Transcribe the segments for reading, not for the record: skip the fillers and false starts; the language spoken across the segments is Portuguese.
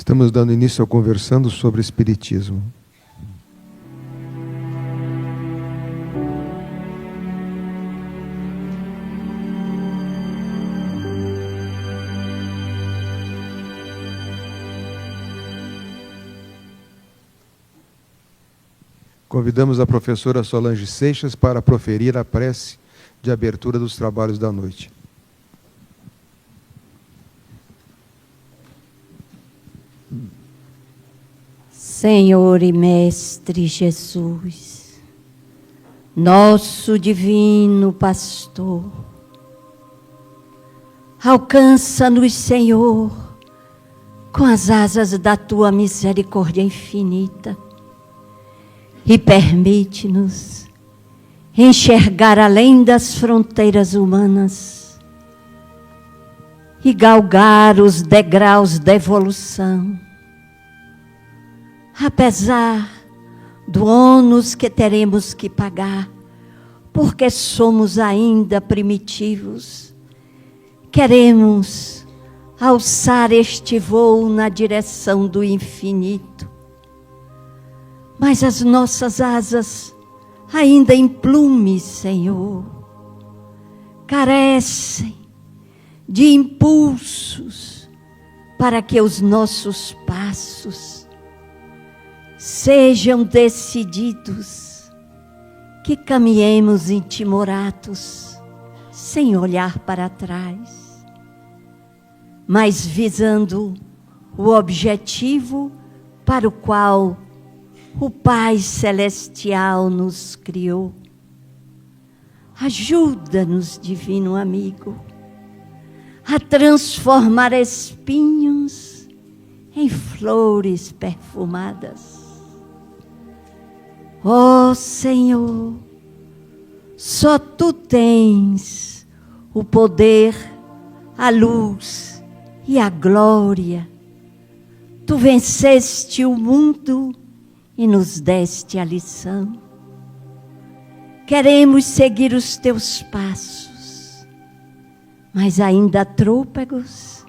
Estamos dando início ao Conversando sobre Espiritismo. Convidamos a professora Solange Seixas para proferir a prece de abertura dos trabalhos da noite. Senhor e Mestre Jesus, nosso divino pastor, alcança-nos, Senhor, com as asas da tua misericórdia infinita e permite-nos enxergar além das fronteiras humanas e galgar os degraus da evolução. Apesar do ônus que teremos que pagar, porque somos ainda primitivos, queremos alçar este voo na direção do infinito. Mas as nossas asas, ainda em plumes, Senhor, carecem de impulsos para que os nossos passos sejam decididos, que caminhemos intimorados, sem olhar para trás, mas visando o objetivo para o qual o Pai Celestial nos criou. Ajuda-nos, divino amigo, a transformar espinhos em flores perfumadas. Ó Senhor, só Tu tens o poder, a luz e a glória. Tu venceste o mundo e nos deste a lição. Queremos seguir os Teus passos, mas ainda trôpegos,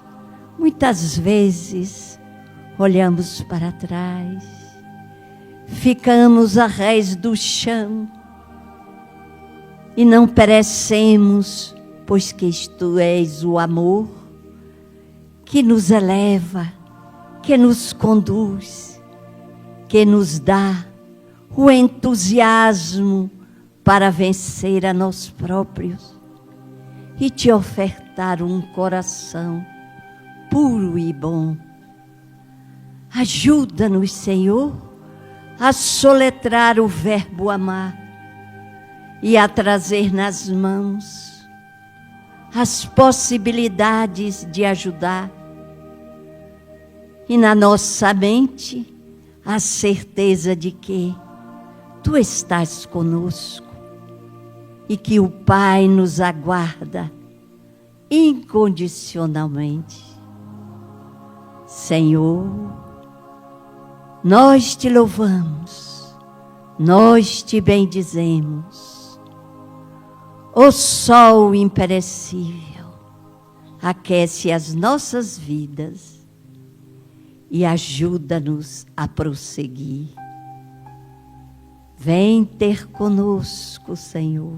muitas vezes olhamos para trás. Ficamos a rés do chão e não perecemos, pois que Tu és o amor que nos eleva, que nos conduz, que nos dá o entusiasmo para vencer a nós próprios e Te ofertar um coração puro e bom. Ajuda-nos, Senhor, a soletrar o verbo amar e a trazer nas mãos as possibilidades de ajudar e na nossa mente a certeza de que Tu estás conosco e que o Pai nos aguarda incondicionalmente. Senhor, nós Te louvamos, nós Te bendizemos. O sol imperecível aquece as nossas vidas e ajuda-nos a prosseguir. Vem ter conosco, Senhor.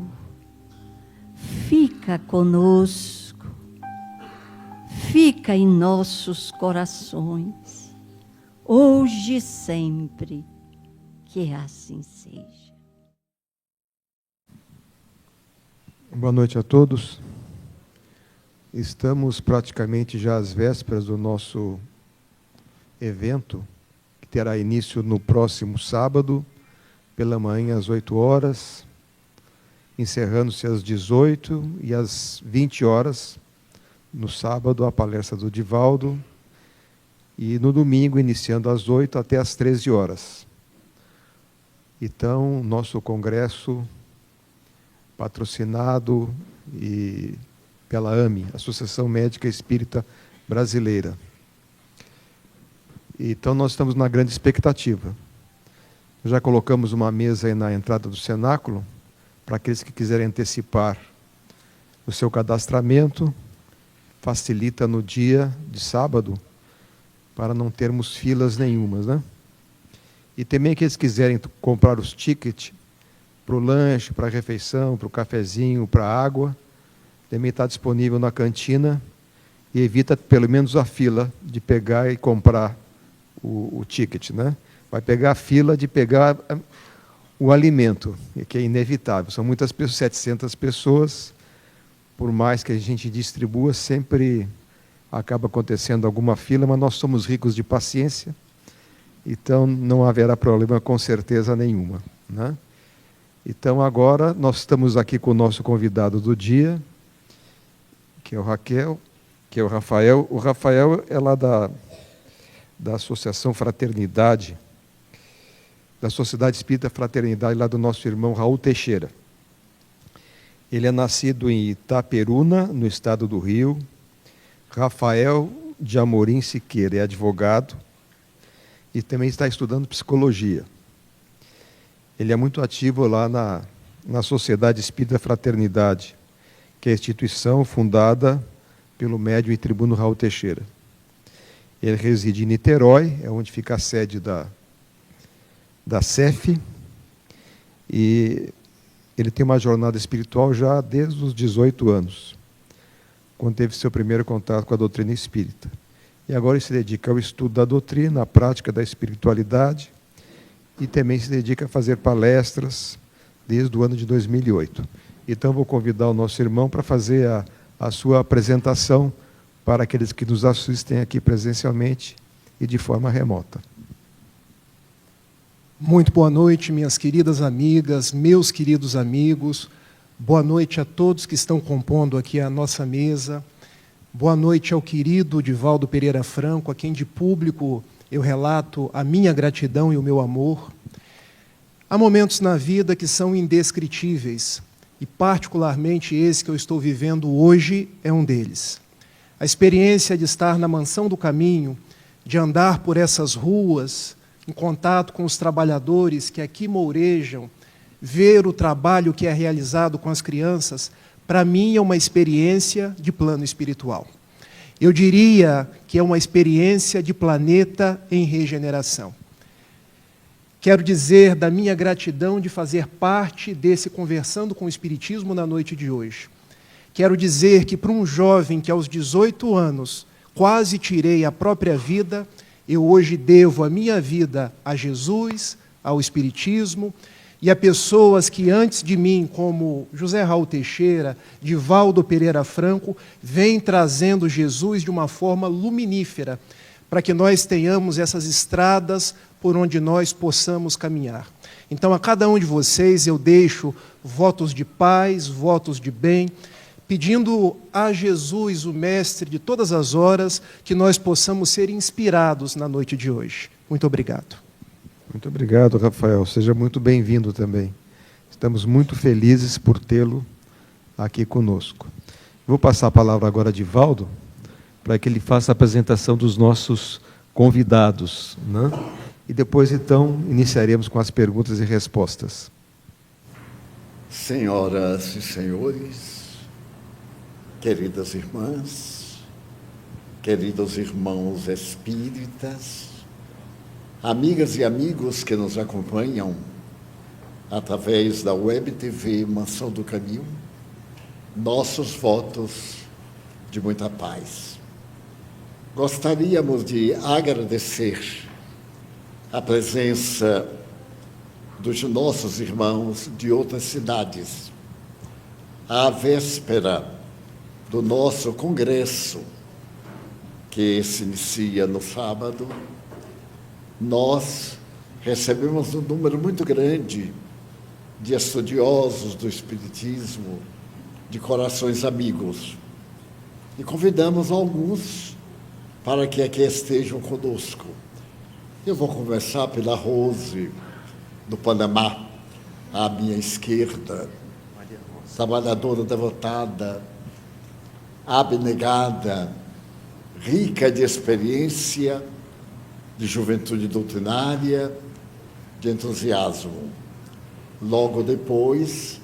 Fica conosco. Fica em nossos corações. Hoje e sempre, que assim seja. Boa noite a todos. Estamos praticamente já às vésperas do nosso evento, que terá início no próximo sábado, pela manhã às 8 horas, encerrando-se às 18 e às 20 horas, no sábado, a palestra do Divaldo, e no domingo, iniciando às 8 até às 13 horas. Então, nosso congresso, patrocinado pela AME, Associação Médica Espírita Brasileira. Então, nós estamos na grande expectativa. Já colocamos uma mesa aí na entrada do cenáculo, para aqueles que quiserem antecipar o seu cadastramento, facilita no dia de sábado para não termos filas nenhumas, né? E também aqueles que quiserem comprar os tickets para o lanche, para a refeição, para o cafezinho, para a água, também está disponível na cantina, e evita pelo menos a fila de pegar e comprar o ticket, né? Vai pegar a fila de pegar o alimento, que é inevitável. São muitas pessoas, 700 pessoas, por mais que a gente distribua, sempre acaba acontecendo alguma fila, mas nós somos ricos de paciência, então não haverá problema com certeza nenhuma, né? Então agora nós estamos aqui com o nosso convidado do dia, que é o Rafael. O Rafael é lá da Associação Fraternidade, da Sociedade Espírita Fraternidade, lá do nosso irmão Raul Teixeira. Ele é nascido em Itaperuna, no estado do Rio. Rafael de Amorim Siqueira é advogado e também está estudando psicologia. Ele é muito ativo lá na Sociedade Espírita Fraternidade, que é a instituição fundada pelo médium e tribuno Raul Teixeira. Ele reside em Niterói, é onde fica a sede da CEF, e ele tem uma jornada espiritual já desde os 18 anos, quando teve seu primeiro contato com a doutrina espírita. E agora ele se dedica ao estudo da doutrina, à prática da espiritualidade, e também se dedica a fazer palestras desde o ano de 2008. Então vou convidar o nosso irmão para fazer a sua apresentação para aqueles que nos assistem aqui presencialmente e de forma remota. Muito boa noite, minhas queridas amigas, meus queridos amigos. Boa noite a todos que estão compondo aqui a nossa mesa. Boa noite ao querido Divaldo Pereira Franco, a quem de público eu relato a minha gratidão e o meu amor. Há momentos na vida que são indescritíveis, e particularmente esse que eu estou vivendo hoje é um deles. A experiência de estar na Mansão do Caminho, de andar por essas ruas, em contato com os trabalhadores que aqui mourejam, ver o trabalho que é realizado com as crianças, para mim é uma experiência de plano espiritual. Eu diria que é uma experiência de planeta em regeneração. Quero dizer da minha gratidão de fazer parte desse Conversando com o Espiritismo na noite de hoje. Quero dizer que para um jovem que aos 18 anos quase tirei a própria vida, eu hoje devo a minha vida a Jesus, ao Espiritismo, e a pessoas que antes de mim, como José Raul Teixeira, Divaldo Pereira Franco, vêm trazendo Jesus de uma forma luminífera, para que nós tenhamos essas estradas por onde nós possamos caminhar. Então, a cada um de vocês eu deixo votos de paz, votos de bem, pedindo a Jesus, o Mestre de todas as horas, que nós possamos ser inspirados na noite de hoje. Muito obrigado. Muito obrigado, Rafael. Seja muito bem-vindo também. Estamos muito felizes por tê-lo aqui conosco. Vou passar a palavra agora a Divaldo, para que ele faça a apresentação dos nossos convidados, né? E depois, então, iniciaremos com as perguntas e respostas. Senhoras e senhores, queridas irmãs, queridos irmãos espíritas, amigas e amigos que nos acompanham através da Web TV Mansão do Caminho, nossos votos de muita paz. Gostaríamos de agradecer a presença dos nossos irmãos de outras cidades. À véspera do nosso congresso, que se inicia no sábado, nós recebemos um número muito grande de estudiosos do Espiritismo, de corações amigos, e convidamos alguns para que aqui estejam conosco. Eu vou conversar pela Rose, do Panamá, à minha esquerda, trabalhadora devotada, abnegada, rica de experiência, de juventude doutrinária, de entusiasmo. Logo depois,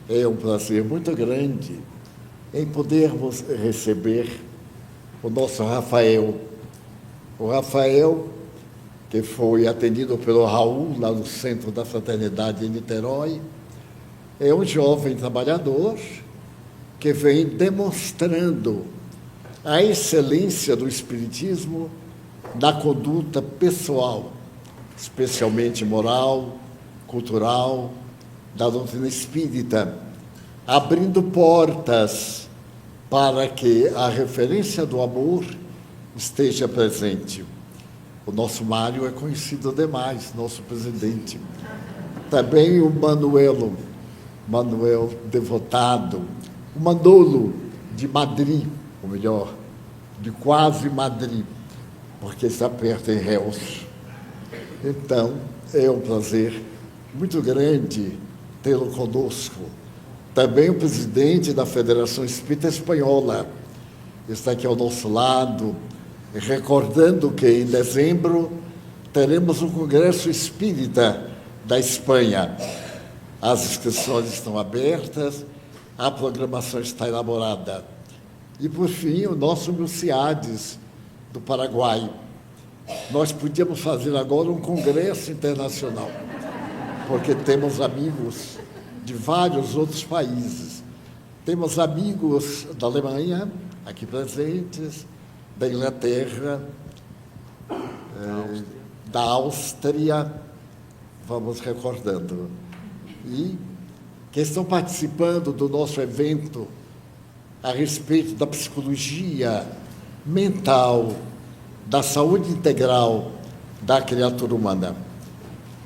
é um prazer muito grande em podermos receber o nosso Rafael, O Rafael, que foi atendido pelo Raul, lá no Centro da Fraternidade em Niterói, é um jovem trabalhador que vem demonstrando a excelência do Espiritismo na conduta pessoal, especialmente moral, cultural, da doutrina espírita, abrindo portas para que a referência do amor esteja presente. O nosso Mário é conhecido demais, nosso presidente. Também o Manuel devotado, o Manolo de Madrid, ou melhor, de quase Madrid, porque está perto em Reus. Então, é um prazer muito grande tê-lo conosco. Também o presidente da Federação Espírita Espanhola está aqui ao nosso lado, recordando que em dezembro teremos um Congresso Espírita da Espanha. As inscrições estão abertas, a programação está elaborada. E, por fim, o nosso Milciades, do Paraguai. Nós podíamos fazer agora um congresso internacional, porque temos amigos de vários outros países. Temos amigos da Alemanha, aqui presentes, da Inglaterra, da Áustria, vamos recordando, e que estão participando do nosso evento a respeito da psicologia mental, da saúde integral da criatura humana.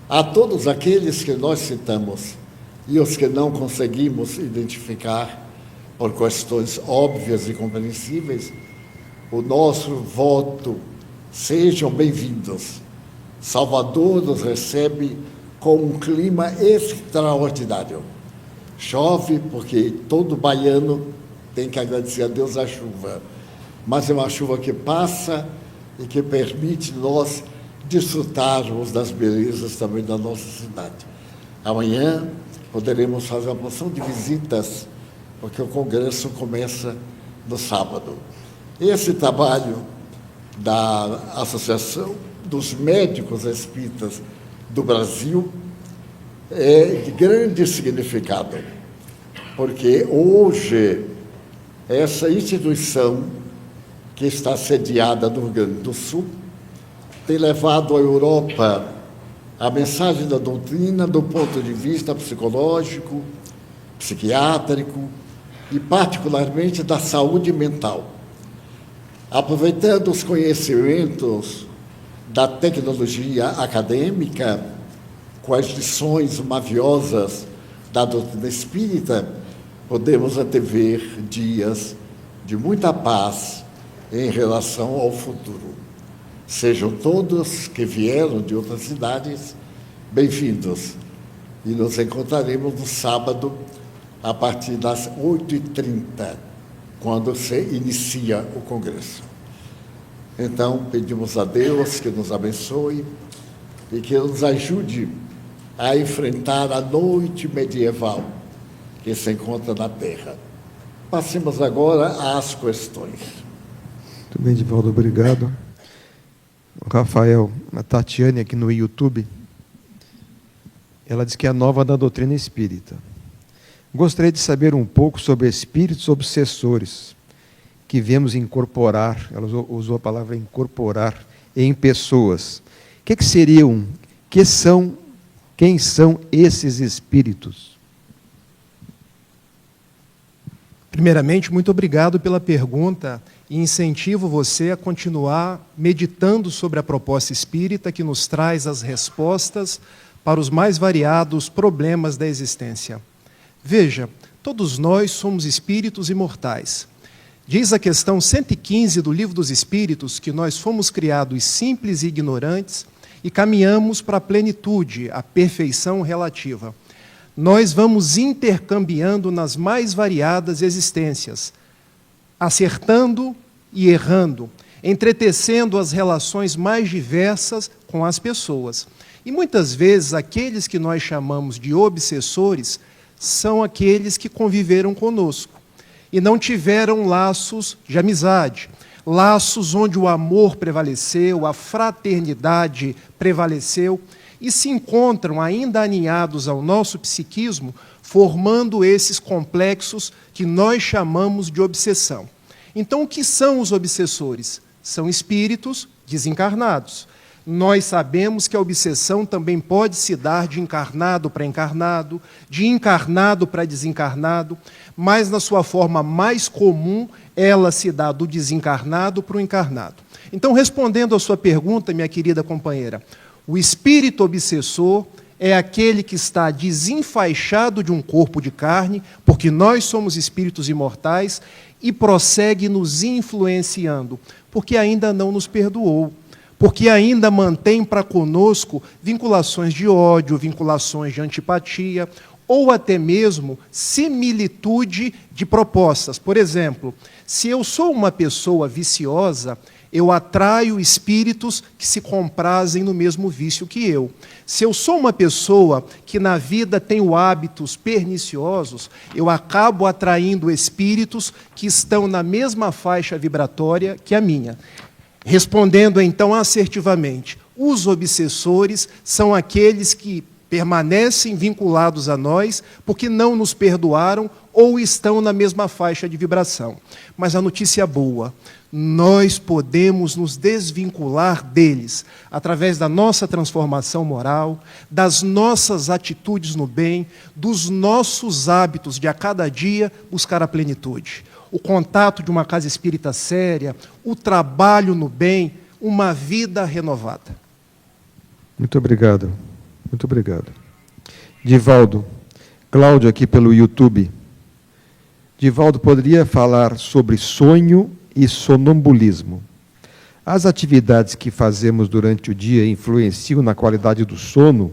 A todos aqueles que nós citamos e os que não conseguimos identificar por questões óbvias e compreensíveis, o nosso voto: sejam bem-vindos. Salvador nos recebe com um clima extraordinário. Chove, porque todo baiano tem que agradecer a Deus a chuva, mas é uma chuva que passa e que permite nós desfrutarmos das belezas também da nossa cidade. Amanhã poderemos fazer uma porção de visitas, porque o congresso começa no sábado. Esse trabalho da Associação dos Médicos Espíritas do Brasil é de grande significado, porque hoje essa instituição, que está sediada no Rio Grande do Sul, tem levado à Europa a mensagem da doutrina do ponto de vista psicológico, psiquiátrico e, particularmente, da saúde mental. Aproveitando os conhecimentos da tecnologia acadêmica, com as lições maviosas da doutrina espírita, podemos antever dias de muita paz em relação ao futuro. Sejam todos que vieram de outras cidades bem-vindos. E nos encontraremos no sábado, a partir das 8h30, quando se inicia o congresso. Então, pedimos a Deus que nos abençoe e que nos ajude a enfrentar a noite medieval que se encontra na Terra. Passemos agora às questões. Muito bem, Divaldo, obrigado. O Rafael, a Tatiane aqui no YouTube, ela diz que é nova da doutrina espírita. Gostaria de saber um pouco sobre espíritos obsessores, que vemos incorporar, ela usou a palavra incorporar, em pessoas. O que seriam, quem são esses espíritos? Primeiramente, muito obrigado pela pergunta e incentivo você a continuar meditando sobre a proposta espírita, que nos traz as respostas para os mais variados problemas da existência. Veja, todos nós somos espíritos imortais. Diz a questão 115 do Livro dos Espíritos que nós fomos criados simples e ignorantes e caminhamos para a plenitude, a perfeição relativa. Nós vamos intercambiando nas mais variadas existências, acertando e errando, entretecendo as relações mais diversas com as pessoas. E muitas vezes aqueles que nós chamamos de obsessores são aqueles que conviveram conosco e não tiveram laços de amizade. laços onde o amor prevaleceu, a fraternidade prevaleceu, e se encontram ainda aninhados ao nosso psiquismo, formando esses complexos que nós chamamos de obsessão. Então, o que são os obsessores? São espíritos desencarnados. Nós sabemos que a obsessão também pode se dar de encarnado para encarnado, de encarnado para desencarnado, mas na sua forma mais comum, ela se dá do desencarnado para o encarnado. Então, respondendo à sua pergunta, minha querida companheira, o espírito obsessor é aquele que está desenfaixado de um corpo de carne, porque nós somos espíritos imortais, e prossegue nos influenciando, porque ainda não nos perdoou, porque ainda mantém para conosco vinculações de ódio, vinculações de antipatia, ou até mesmo similitude de propostas. Por exemplo, se eu sou uma pessoa viciosa, eu atraio espíritos que se comprazem no mesmo vício que eu. Se eu sou uma pessoa que na vida tenho hábitos perniciosos, eu acabo atraindo espíritos que estão na mesma faixa vibratória que a minha. Respondendo então assertivamente, os obsessores são aqueles que permanecem vinculados a nós porque não nos perdoaram ou estão na mesma faixa de vibração. Mas a notícia boa, nós podemos nos desvincular deles através da nossa transformação moral, das nossas atitudes no bem, dos nossos hábitos de a cada dia buscar a plenitude. O contato de uma casa espírita séria, o trabalho no bem, uma vida renovada. Muito obrigado. Muito obrigado. Divaldo, Cláudio aqui pelo YouTube. Divaldo, poderia falar sobre sonho e sonambulismo. As atividades que fazemos durante o dia influenciam na qualidade do sono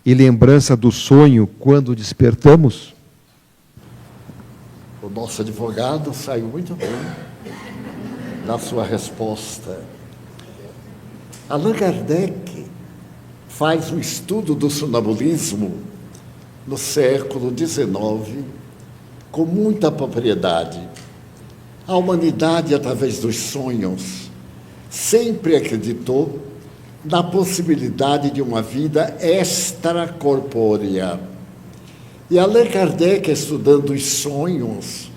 e lembrança do sonho quando despertamos? O nosso advogado saiu muito bem na sua resposta. Allan Kardec faz um estudo do sonambulismo no século XIX com muita propriedade. A humanidade, através dos sonhos, sempre acreditou na possibilidade de uma vida extracorpórea. E Allan Kardec, estudando os sonhos,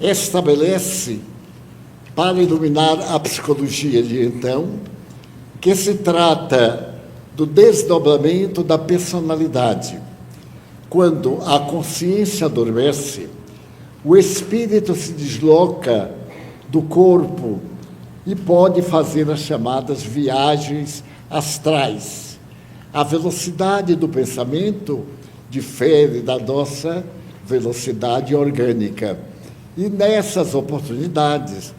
estabelece, para iluminar a psicologia de então, que se trata do desdobramento da personalidade. Quando a consciência adormece, o espírito se desloca do corpo e pode fazer as chamadas viagens astrais. A velocidade do pensamento difere da nossa velocidade orgânica. E nessas oportunidades,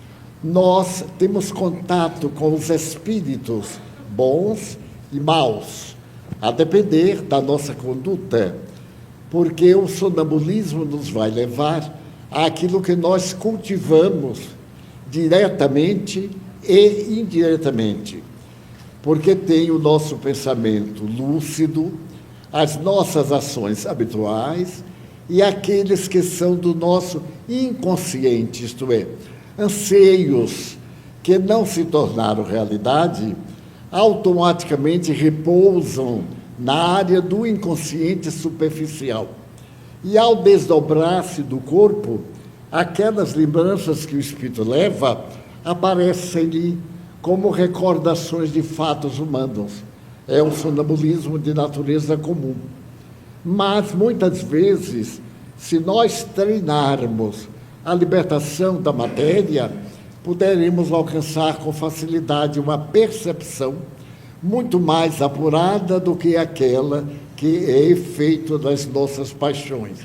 nós temos contato com os espíritos bons e maus, a depender da nossa conduta, porque o sonambulismo nos vai levar àquilo que nós cultivamos diretamente e indiretamente, porque tem o nosso pensamento lúcido, as nossas ações habituais e aqueles que são do nosso inconsciente, isto é, anseios que não se tornaram realidade, automaticamente repousam na área do inconsciente superficial. E ao desdobrar-se do corpo, aquelas lembranças que o espírito leva aparecem-lhe como recordações de fatos humanos. É um sonambulismo de natureza comum. Mas, muitas vezes, se nós treinarmos a libertação da matéria, poderemos alcançar com facilidade uma percepção muito mais apurada do que aquela que é efeito das nossas paixões.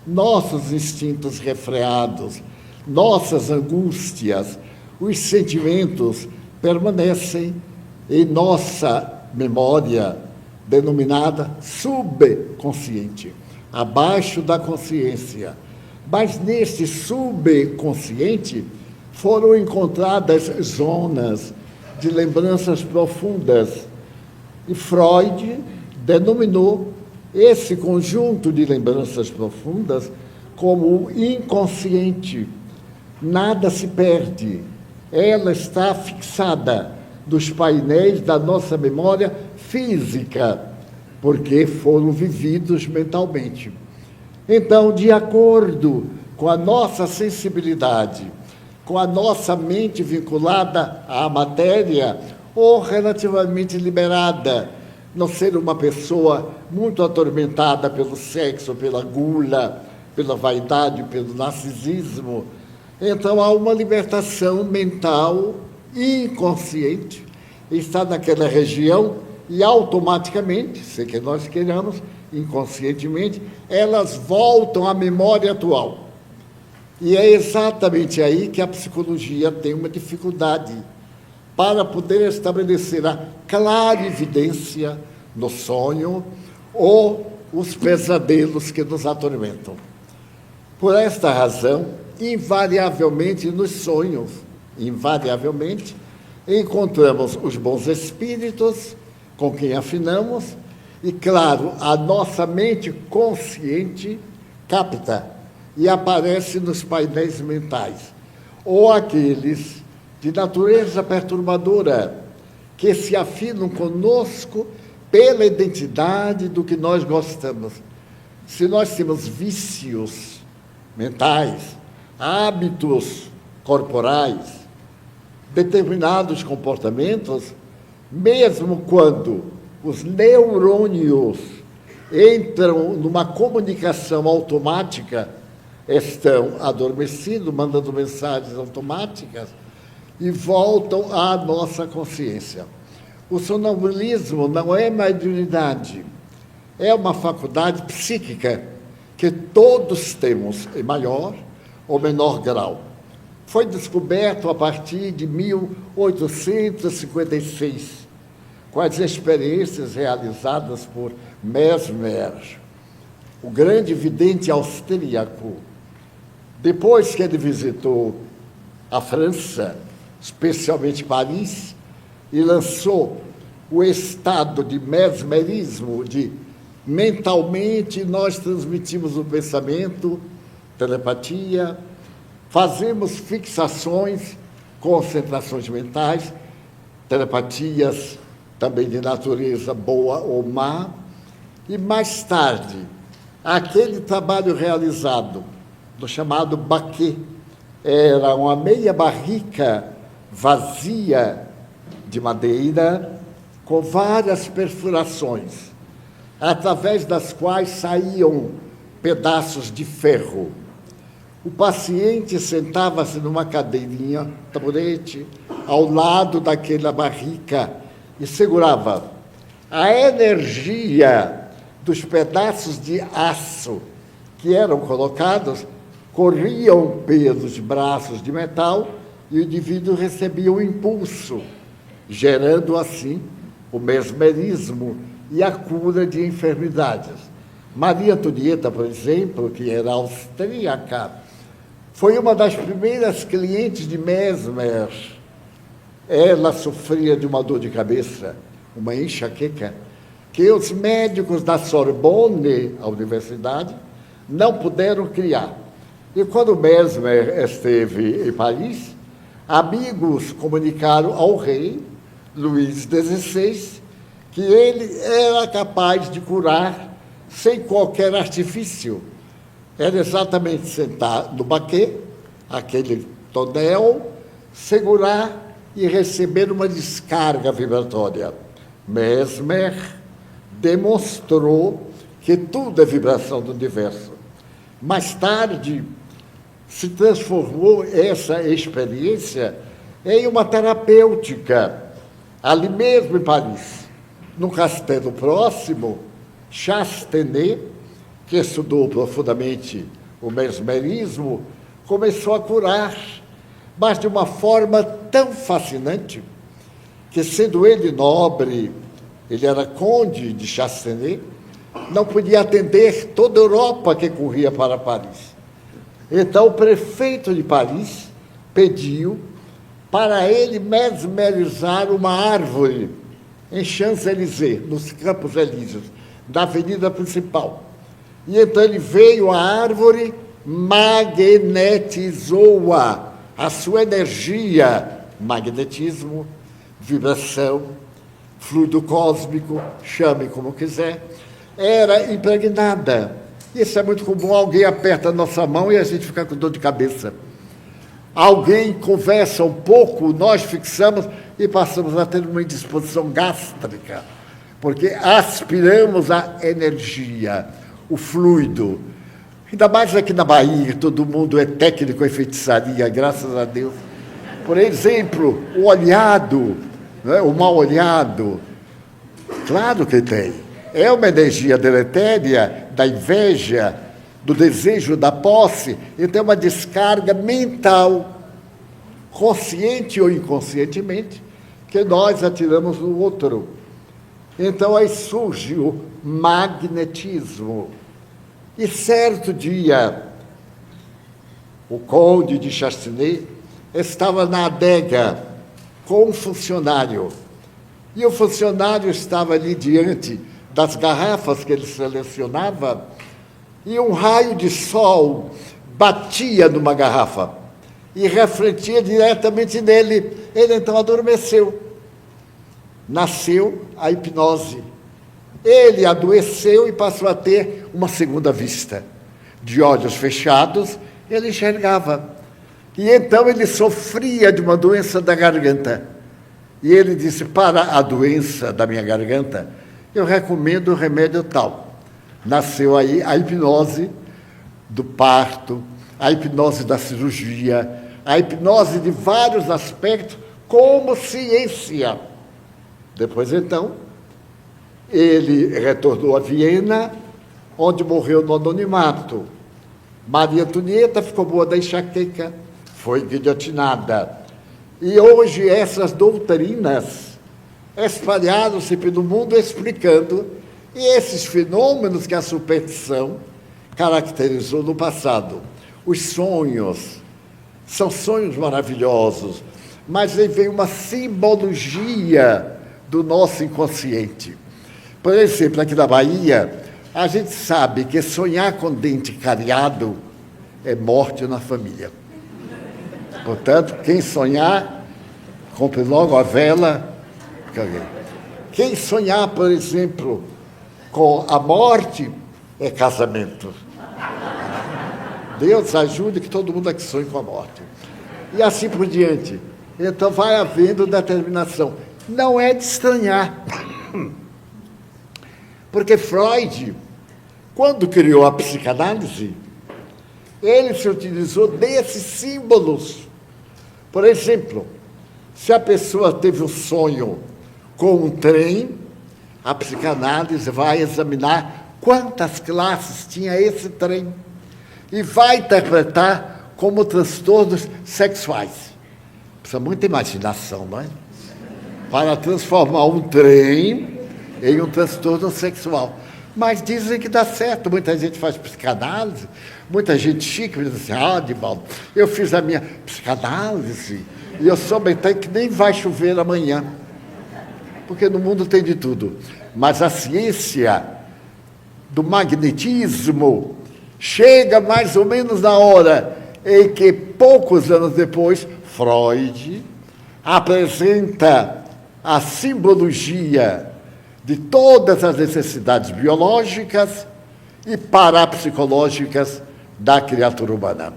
Nossos instintos refreados, nossas angústias, os sentimentos permanecem em nossa memória denominada subconsciente, abaixo da consciência. Mas neste subconsciente foram encontradas zonas de lembranças profundas. E Freud denominou esse conjunto de lembranças profundas como o inconsciente. Nada se perde, ela está fixada nos painéis da nossa memória física, porque foram vividos mentalmente. Então, de acordo com a nossa sensibilidade, com a nossa mente vinculada à matéria, ou relativamente liberada, não ser uma pessoa muito atormentada pelo sexo, pela gula, pela vaidade, pelo narcisismo. Então, há uma libertação mental inconsciente, está naquela região e automaticamente, sem que nós queiramos, inconscientemente, elas voltam à memória atual. E é exatamente aí que a psicologia tem uma dificuldade para poder estabelecer a clarividência no sonho ou os pesadelos que nos atormentam. Por esta razão, invariavelmente nos sonhos, invariavelmente, encontramos os bons espíritos com quem afinamos e, claro, a nossa mente consciente capta e aparece nos painéis mentais, ou aqueles de natureza perturbadora, que se afinam conosco pela identidade do que nós gostamos. Se nós temos vícios mentais, hábitos corporais, determinados comportamentos, mesmo quando os neurônios entram numa comunicação automática, estão adormecidos, mandando mensagens automáticas, e voltam à nossa consciência. O sonambulismo não é mediunidade, é uma faculdade psíquica que todos temos, em maior ou menor grau. Foi descoberto a partir de 1856, com as experiências realizadas por Mesmer, o grande vidente austríaco. Depois que ele visitou a França, especialmente Paris, e lançou o estado de mesmerismo, de mentalmente nós transmitimos o pensamento, telepatia, fazemos fixações, concentrações mentais, telepatias também de natureza boa ou má, e mais tarde, aquele trabalho realizado do chamado baquet, era uma meia barrica vazia de madeira, com várias perfurações, através das quais saíam pedaços de ferro. O paciente sentava-se numa cadeirinha, taburete, ao lado daquela barrica e segurava. A energia dos pedaços de aço que eram colocados corriam pelos braços de metal e o indivíduo recebia um impulso, gerando assim o mesmerismo e a cura de enfermidades. Maria Antonieta, por exemplo, que era austríaca, foi uma das primeiras clientes de Mesmer. Ela sofria de uma dor de cabeça, uma enxaqueca, que os médicos da Sorbonne, a universidade, não puderam criar. E quando Mesmer esteve em Paris, amigos comunicaram ao rei, Luís XVI, que ele era capaz de curar sem qualquer artifício. Era exatamente sentar no baquet, aquele tonel, segurar e receber uma descarga vibratória. Mesmer demonstrou que tudo é vibração do universo. Mais tarde, se transformou essa experiência em uma terapêutica, ali mesmo em Paris. No castelo próximo, Chastenay, que estudou profundamente o mesmerismo, começou a curar, mas de uma forma tão fascinante, que sendo ele nobre, ele era conde de Chastenay, não podia atender toda a Europa que corria para Paris. Então o prefeito de Paris pediu para ele mesmerizar uma árvore em Champs-Élysées, nos Campos Elíseos, da avenida principal. E então ele veio, a árvore magnetizou-a, a sua energia magnetismo, vibração, fluido cósmico, chame como quiser, era impregnada. Isso é muito comum, alguém aperta a nossa mão e a gente fica com dor de cabeça. Alguém conversa um pouco, nós fixamos e passamos a ter uma indisposição gástrica, porque aspiramos a energia, o fluido. Ainda mais aqui na Bahia, todo mundo é técnico em feitiçaria, graças a Deus. Por exemplo, o olhado, né, o mal olhado, claro que tem. É uma energia deletéria da inveja, do desejo da posse, então é uma descarga mental, consciente ou inconscientemente, que nós atiramos no outro. Então aí surge o magnetismo. E certo dia, o conde de Chastinay estava na adega com um funcionário. E o funcionário estava ali diante das garrafas que ele selecionava, e um raio de sol batia numa garrafa e refletia diretamente nele. Ele então adormeceu. Nasceu a hipnose. Ele adoeceu e passou a ter uma segunda vista. De olhos fechados, ele enxergava. E então ele sofria de uma doença da garganta. E ele disse, para a doença da minha garganta, eu recomendo o remédio tal. Nasceu aí a hipnose do parto, a hipnose da cirurgia, a hipnose de vários aspectos, como ciência. Depois, então, ele retornou a Viena, onde morreu no anonimato. Maria Antonieta ficou boa da enxaqueca, foi guilhotinada. E hoje essas doutrinas espalharam-se pelo mundo explicando e esses fenômenos que a superstição caracterizou no passado. Os sonhos são sonhos maravilhosos, mas aí vem uma simbologia do nosso inconsciente. Por exemplo, aqui na Bahia, a gente sabe que sonhar com dente cariado é morte na família. Portanto, quem sonhar, compre logo a vela. Quem sonhar, por exemplo, com a morte, é casamento. Deus ajude que todo mundo aqui sonhe com a morte. E assim por diante. Então vai havendo determinação. Não é de estranhar. Porque Freud, quando criou a psicanálise, ele se utilizou desses símbolos. Por exemplo, se a pessoa teve um sonho com um trem, a psicanálise vai examinar quantas classes tinha esse trem e vai interpretar como transtornos sexuais. Precisa muita imaginação, não é? Para transformar um trem em um transtorno sexual. Mas dizem que dá certo. Muita gente faz psicanálise, muita gente chique diz assim, Divaldo, eu fiz a minha psicanálise e eu soube até que nem vai chover amanhã. Porque no mundo tem de tudo. Mas a ciência do magnetismo chega mais ou menos na hora em que, poucos anos depois, Freud apresenta a simbologia de todas as necessidades biológicas e parapsicológicas da criatura humana.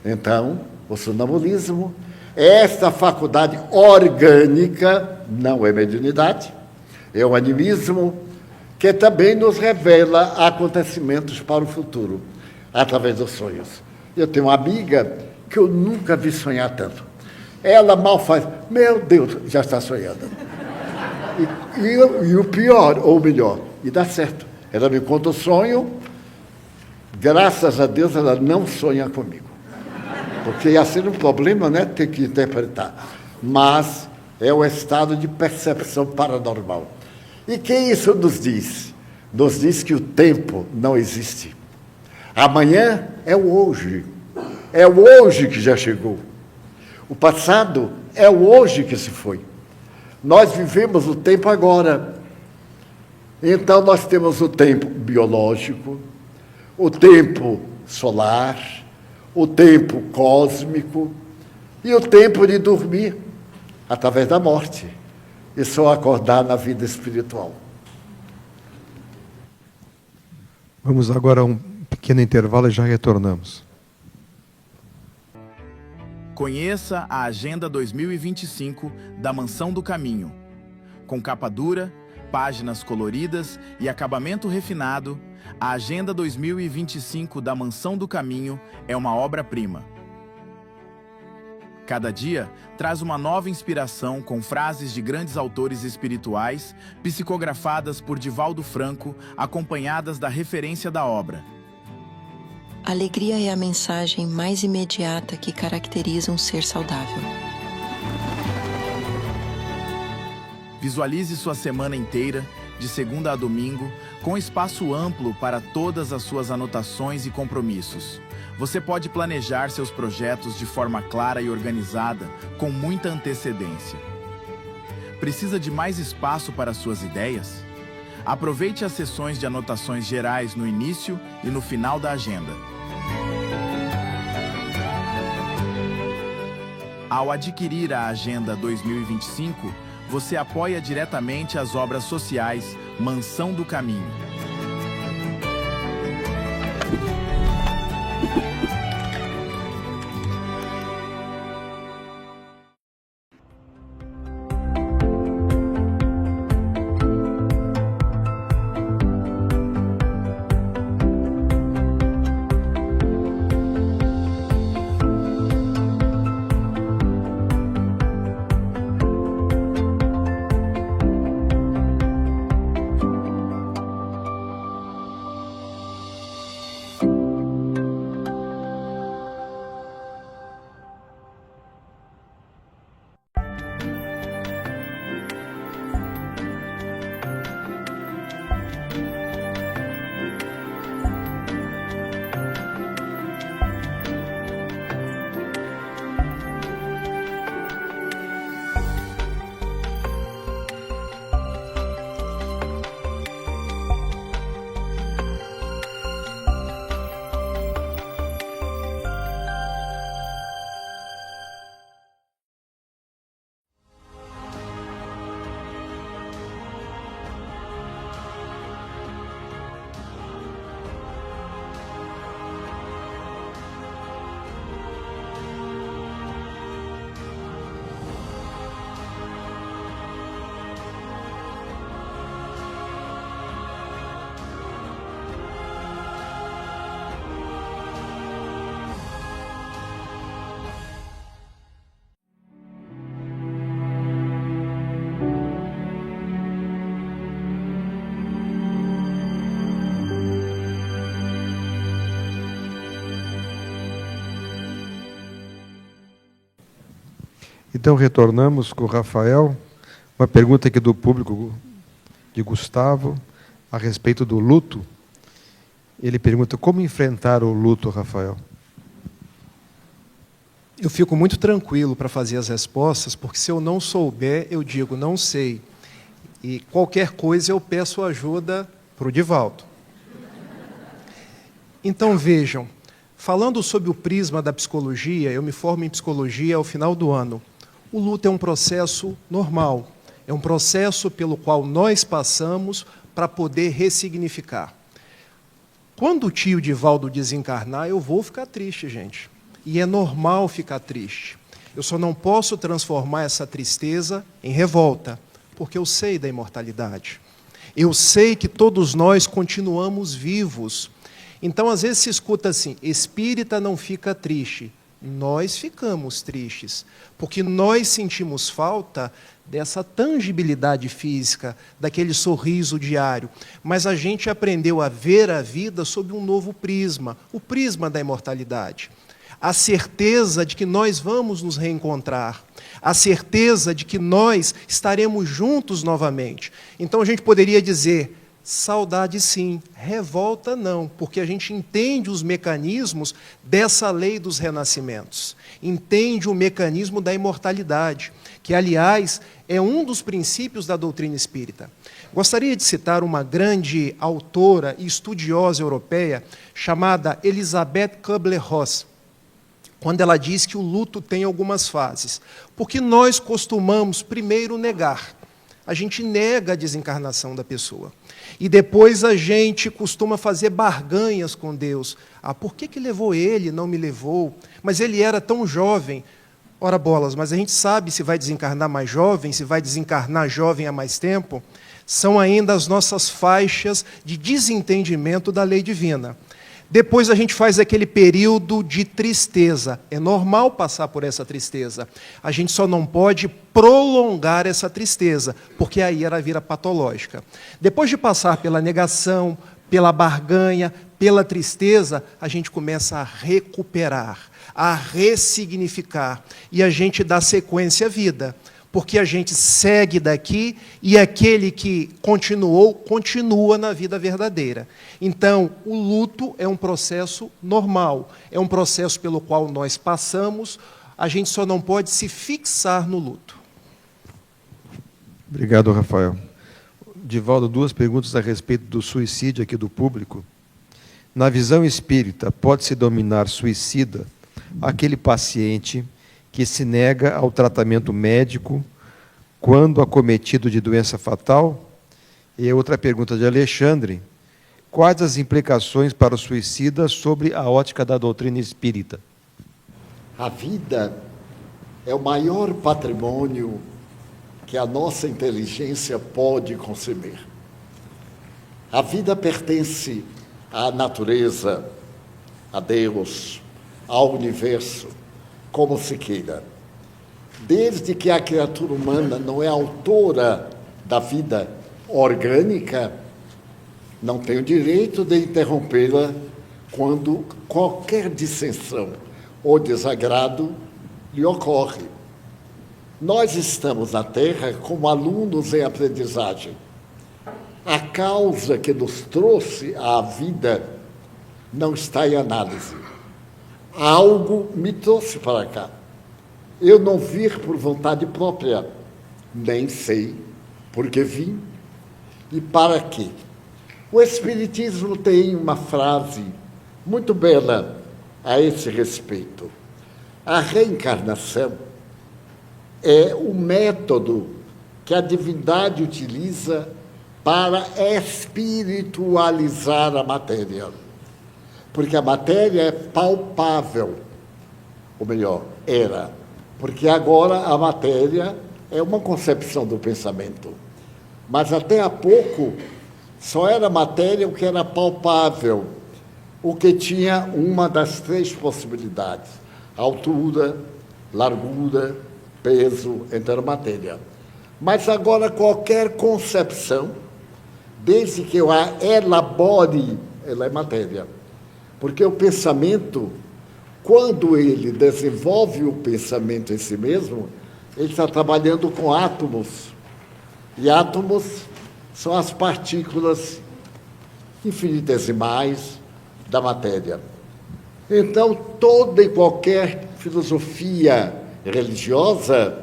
Então, o sonambulismo é esta faculdade orgânica, não é mediunidade, é o animismo, que também nos revela acontecimentos para o futuro, através dos sonhos. Eu tenho uma amiga que eu nunca vi sonhar tanto. Ela mal faz, meu Deus, já está sonhando. E o pior, ou melhor, e dá certo. Ela me conta o sonho, graças a Deus ela não sonha comigo. Porque ia ser um problema, né, ter que interpretar. Mas é o estado de percepção paranormal. E que isso nos diz? Nos diz que o tempo não existe. Amanhã é o hoje. É o hoje que já chegou. O passado é o hoje que se foi. Nós vivemos o tempo agora. Então nós temos o tempo biológico, o tempo solar, o tempo cósmico e o tempo de dormir. através da morte, e só acordar na vida espiritual. Vamos agora a um pequeno intervalo e já retornamos. Conheça a Agenda 2025 da Mansão do Caminho. Com capa dura, páginas coloridas e acabamento refinado, a Agenda 2025 da Mansão do Caminho é uma obra-prima. Cada dia traz uma nova inspiração com frases de grandes autores espirituais, psicografadas por Divaldo Franco, acompanhadas da referência da obra. Alegria é a mensagem mais imediata que caracteriza um ser saudável. Visualize sua semana inteira, de segunda a domingo, com espaço amplo para todas as suas anotações e compromissos. Você pode planejar seus projetos de forma clara e organizada, com muita antecedência. Precisa de mais espaço para suas ideias? Aproveite as sessões de anotações gerais no início e no final da agenda. Ao adquirir a Agenda 2025, você apoia diretamente as obras sociais Mansão do Caminho. Então, retornamos com o Rafael. Uma pergunta aqui do público, de Gustavo, a respeito do luto. Ele pergunta, como enfrentar o luto, Rafael? Eu fico muito tranquilo para fazer as respostas, porque se eu não souber, eu digo, não sei. E qualquer coisa eu peço ajuda para o Divaldo. Então, vejam, falando sobre o prisma da psicologia, eu me formo em psicologia ao final do ano. O luto é um processo normal, é um processo pelo qual nós passamos para poder ressignificar. Quando o tio Divaldo desencarnar, eu vou ficar triste, gente. E é normal ficar triste. Eu só não posso transformar essa tristeza em revolta, porque eu sei da imortalidade. Eu sei que todos nós continuamos vivos. Então, às vezes se escuta assim, espírita não fica triste. Nós ficamos tristes, porque nós sentimos falta dessa tangibilidade física, daquele sorriso diário. Mas a gente aprendeu a ver a vida sob um novo prisma, o prisma da imortalidade. A certeza de que nós vamos nos reencontrar, a certeza de que nós estaremos juntos novamente. Então a gente poderia dizer, saudade sim, revolta não, porque a gente entende os mecanismos dessa lei dos renascimentos, entende o mecanismo da imortalidade, que, aliás, é um dos princípios da doutrina espírita. Gostaria de citar uma grande autora e estudiosa europeia chamada Elisabeth Kubler-Ross. quando ela diz que o luto tem algumas fases. Porque nós costumamos primeiro negar. A gente nega a desencarnação da pessoa. E depois a gente costuma fazer barganhas com Deus. Ah, por que levou ele, não me levou? Mas ele era tão jovem. Ora bolas, mas a gente sabe se vai desencarnar mais jovem, se vai desencarnar jovem há mais tempo. São ainda as nossas faixas de desentendimento da lei divina. Depois a gente faz aquele período de tristeza. É normal passar por essa tristeza. A gente só não pode prolongar essa tristeza, porque aí ela vira patológica. Depois de passar pela negação, pela barganha, pela tristeza, a gente começa a recuperar, a ressignificar, e a gente dá sequência à vida. Porque a gente segue daqui e aquele que continuou, continua na vida verdadeira. Então, o luto é um processo normal, é um processo pelo qual nós passamos, a gente só não pode se fixar no luto. Obrigado, Rafael. Divaldo, 2 perguntas a respeito do suicídio aqui do público. Na visão espírita, pode-se dominar suicida aquele paciente que se nega ao tratamento médico quando acometido de doença fatal? E a outra pergunta de Alexandre: quais as implicações para o suicida sobre a ótica da doutrina espírita? A vida é o maior patrimônio que a nossa inteligência pode conceber. A vida pertence à natureza, a Deus, ao universo, como se queira. Desde que a criatura humana não é autora da vida orgânica, não tem o direito de interrompê-la quando qualquer dissensão ou desagrado lhe ocorre. Nós estamos na Terra como alunos em aprendizagem. A causa que nos trouxe à vida não está em análise. Algo me trouxe para cá. Eu não vim por vontade própria, nem sei por que vim e para quê. O Espiritismo tem uma frase muito bela a esse respeito. A reencarnação é o método que a divindade utiliza para espiritualizar a matéria. Porque a matéria é palpável, ou melhor, era. Porque agora a matéria é uma concepção do pensamento. Mas até há pouco só era matéria o que era palpável, o que tinha uma das 3 possibilidades: altura, largura, peso, então era matéria. Mas agora qualquer concepção, desde que eu a elabore, ela é matéria. Porque o pensamento, quando ele desenvolve o pensamento em si mesmo, ele está trabalhando com átomos. E átomos são as partículas infinitesimais da matéria. Então, toda e qualquer filosofia religiosa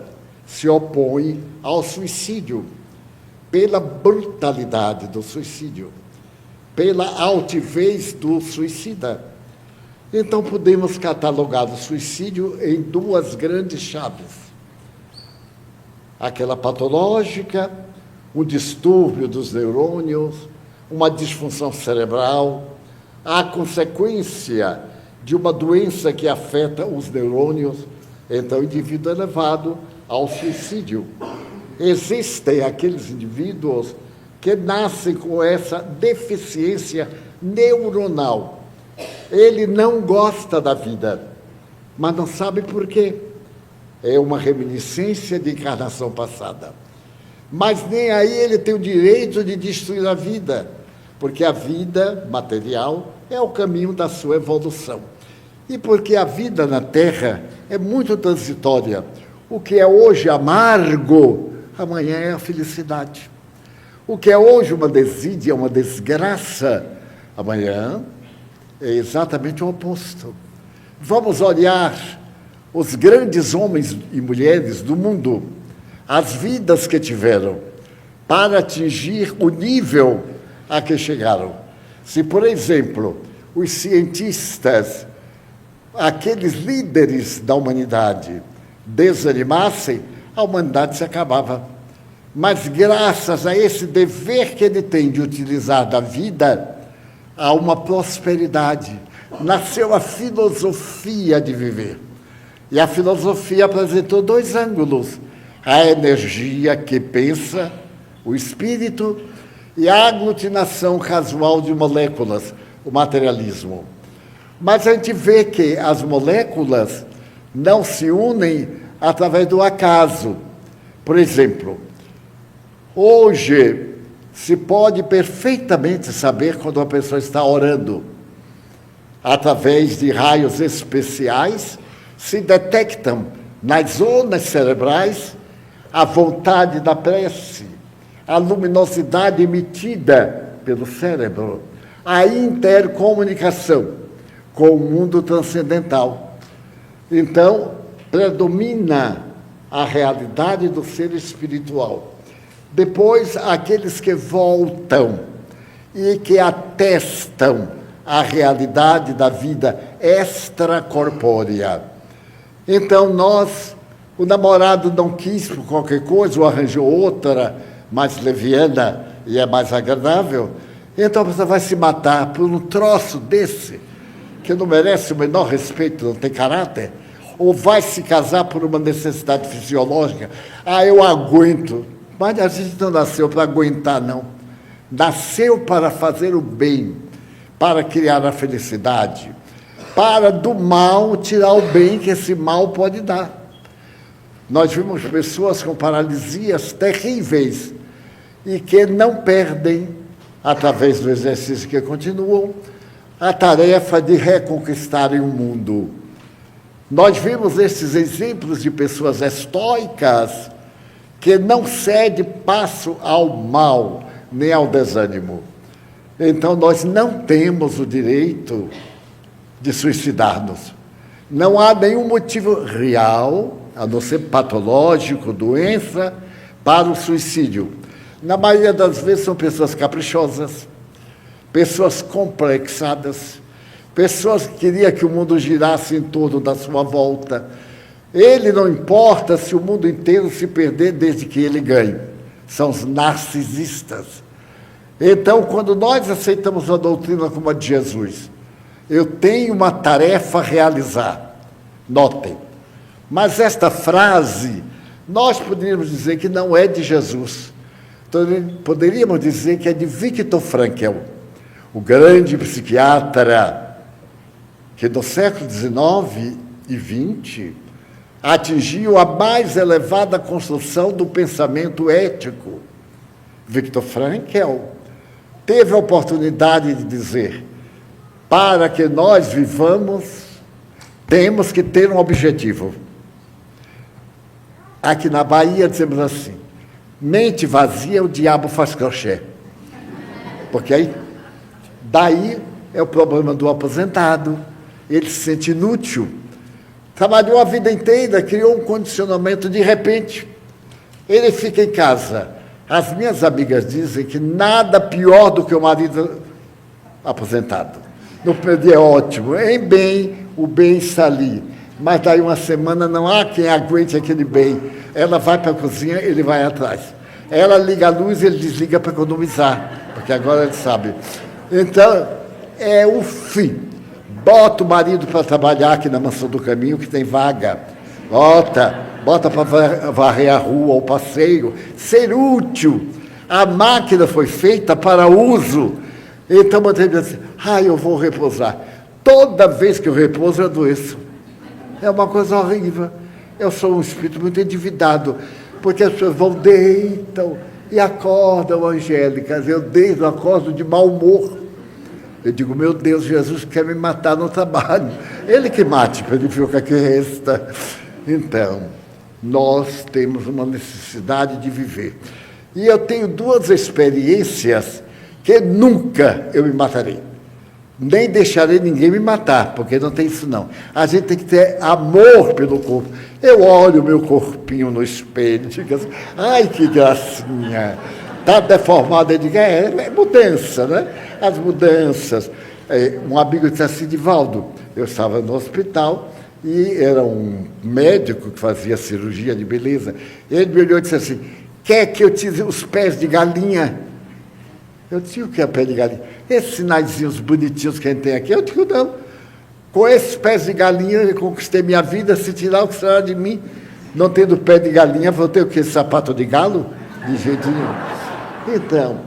se opõe ao suicídio, pela brutalidade do suicídio, pela altivez do suicida. Então, podemos catalogar o suicídio em 2 grandes chaves. Aquela patológica, um distúrbio dos neurônios, uma disfunção cerebral, a consequência de uma doença que afeta os neurônios, então o indivíduo é levado ao suicídio. Existem aqueles indivíduos que nascem com essa deficiência neuronal. Ele não gosta da vida, mas não sabe por quê. É uma reminiscência de encarnação passada. Mas nem aí ele tem o direito de destruir a vida, porque a vida material é o caminho da sua evolução. E porque a vida na Terra é muito transitória. O que é hoje amargo, amanhã é a felicidade. O que é hoje uma desídia, uma desgraça, amanhã é exatamente o oposto. Vamos olhar os grandes homens e mulheres do mundo, as vidas que tiveram, para atingir o nível a que chegaram. Se, por exemplo, os cientistas aqueles líderes da humanidade desanimassem, a humanidade se acabava. Mas graças a esse dever que ele tem de utilizar da vida, há uma prosperidade. Nasceu a filosofia de viver. E a filosofia apresentou dois ângulos: a energia que pensa, o espírito, e a aglutinação casual de moléculas, o materialismo. Mas a gente vê que as moléculas não se unem através do acaso. Por exemplo, hoje se pode perfeitamente saber quando uma pessoa está orando. Através de raios especiais, se detectam nas zonas cerebrais a vontade da prece, a luminosidade emitida pelo cérebro, a intercomunicação com o mundo transcendental. Então, predomina a realidade do ser espiritual. Depois, aqueles que voltam e que atestam a realidade da vida extracorpórea. Então, o namorado não quis por qualquer coisa, ou arranjou outra mais leviana e é mais agradável, então a pessoa vai se matar por um troço desse, que não merece o menor respeito, não tem caráter, ou vai se casar por uma necessidade fisiológica. Eu aguento. Mas a gente não nasceu para aguentar, não. Nasceu para fazer o bem, para criar a felicidade, para do mal tirar o bem que esse mal pode dar. Nós vimos pessoas com paralisias terríveis e que não perdem, através do exercício que continuam, a tarefa de reconquistarem o mundo. Nós vimos esses exemplos de pessoas estoicas que não cede passo ao mal, nem ao desânimo. Então, nós não temos o direito de suicidar-nos. Não há nenhum motivo real, a não ser patológico, doença, para o suicídio. Na maioria das vezes são pessoas caprichosas, pessoas complexadas, pessoas que queriam que o mundo girasse em torno da sua volta. Ele não importa se o mundo inteiro se perder desde que ele ganhe. São os narcisistas. Então, quando nós aceitamos a doutrina como a de Jesus, eu tenho uma tarefa a realizar. Notem. Mas esta frase, nós poderíamos dizer que não é de Jesus. Poderíamos dizer que é de Viktor Frankl, o grande psiquiatra que no século XIX e XX atingiu a mais elevada construção do pensamento ético. Viktor Frankl teve a oportunidade de dizer: para que nós vivamos, temos que ter um objetivo. Aqui na Bahia dizemos assim: mente vazia, o diabo faz crochê. Porque aí, daí é o problema do aposentado, ele se sente inútil. Trabalhou a vida inteira, criou um condicionamento, de repente, ele fica em casa. As minhas amigas dizem que nada pior do que o marido aposentado. No primeiro dia é ótimo, o bem está ali. Mas daí uma semana não há quem aguente aquele bem. Ela vai para a cozinha, ele vai atrás. Ela liga a luz, ele desliga para economizar, porque agora ele sabe. Então, é o fim. Bota o marido para trabalhar aqui na Mansão do Caminho, que tem vaga. Bota para varrer a rua, o passeio. Ser útil. A máquina foi feita para uso. Então, você diz assim: eu vou repousar. Toda vez que eu repouso, eu adoeço. É uma coisa horrível. Eu sou um espírito muito endividado, porque as pessoas deitam e acordam angélicas. Eu acordo de mau humor. Eu digo: meu Deus, Jesus quer me matar no trabalho. Ele que mate, para ele ver o que resta. Então, nós temos uma necessidade de viver. E eu tenho duas experiências que nunca eu me matarei. Nem deixarei ninguém me matar, porque não tem isso não. A gente tem que ter amor pelo corpo. Eu olho o meu corpinho no espelho e digo assim: ai, que gracinha. Está deformado, eu digo: é mudança, né? As mudanças. Um amigo disse assim: Divaldo, eu estava no hospital e era um médico que fazia cirurgia de beleza. Ele me olhou e disse assim: quer que eu tire os pés de galinha? Eu disse: o que é pé de galinha? Esses sinaizinhos bonitinhos que a gente tem aqui. Eu digo: não. Com esses pés de galinha eu conquistei minha vida. Se tirar o que será de mim, não tendo pé de galinha, vou ter o quê? Sapato de galo? De jeito nenhum. Então,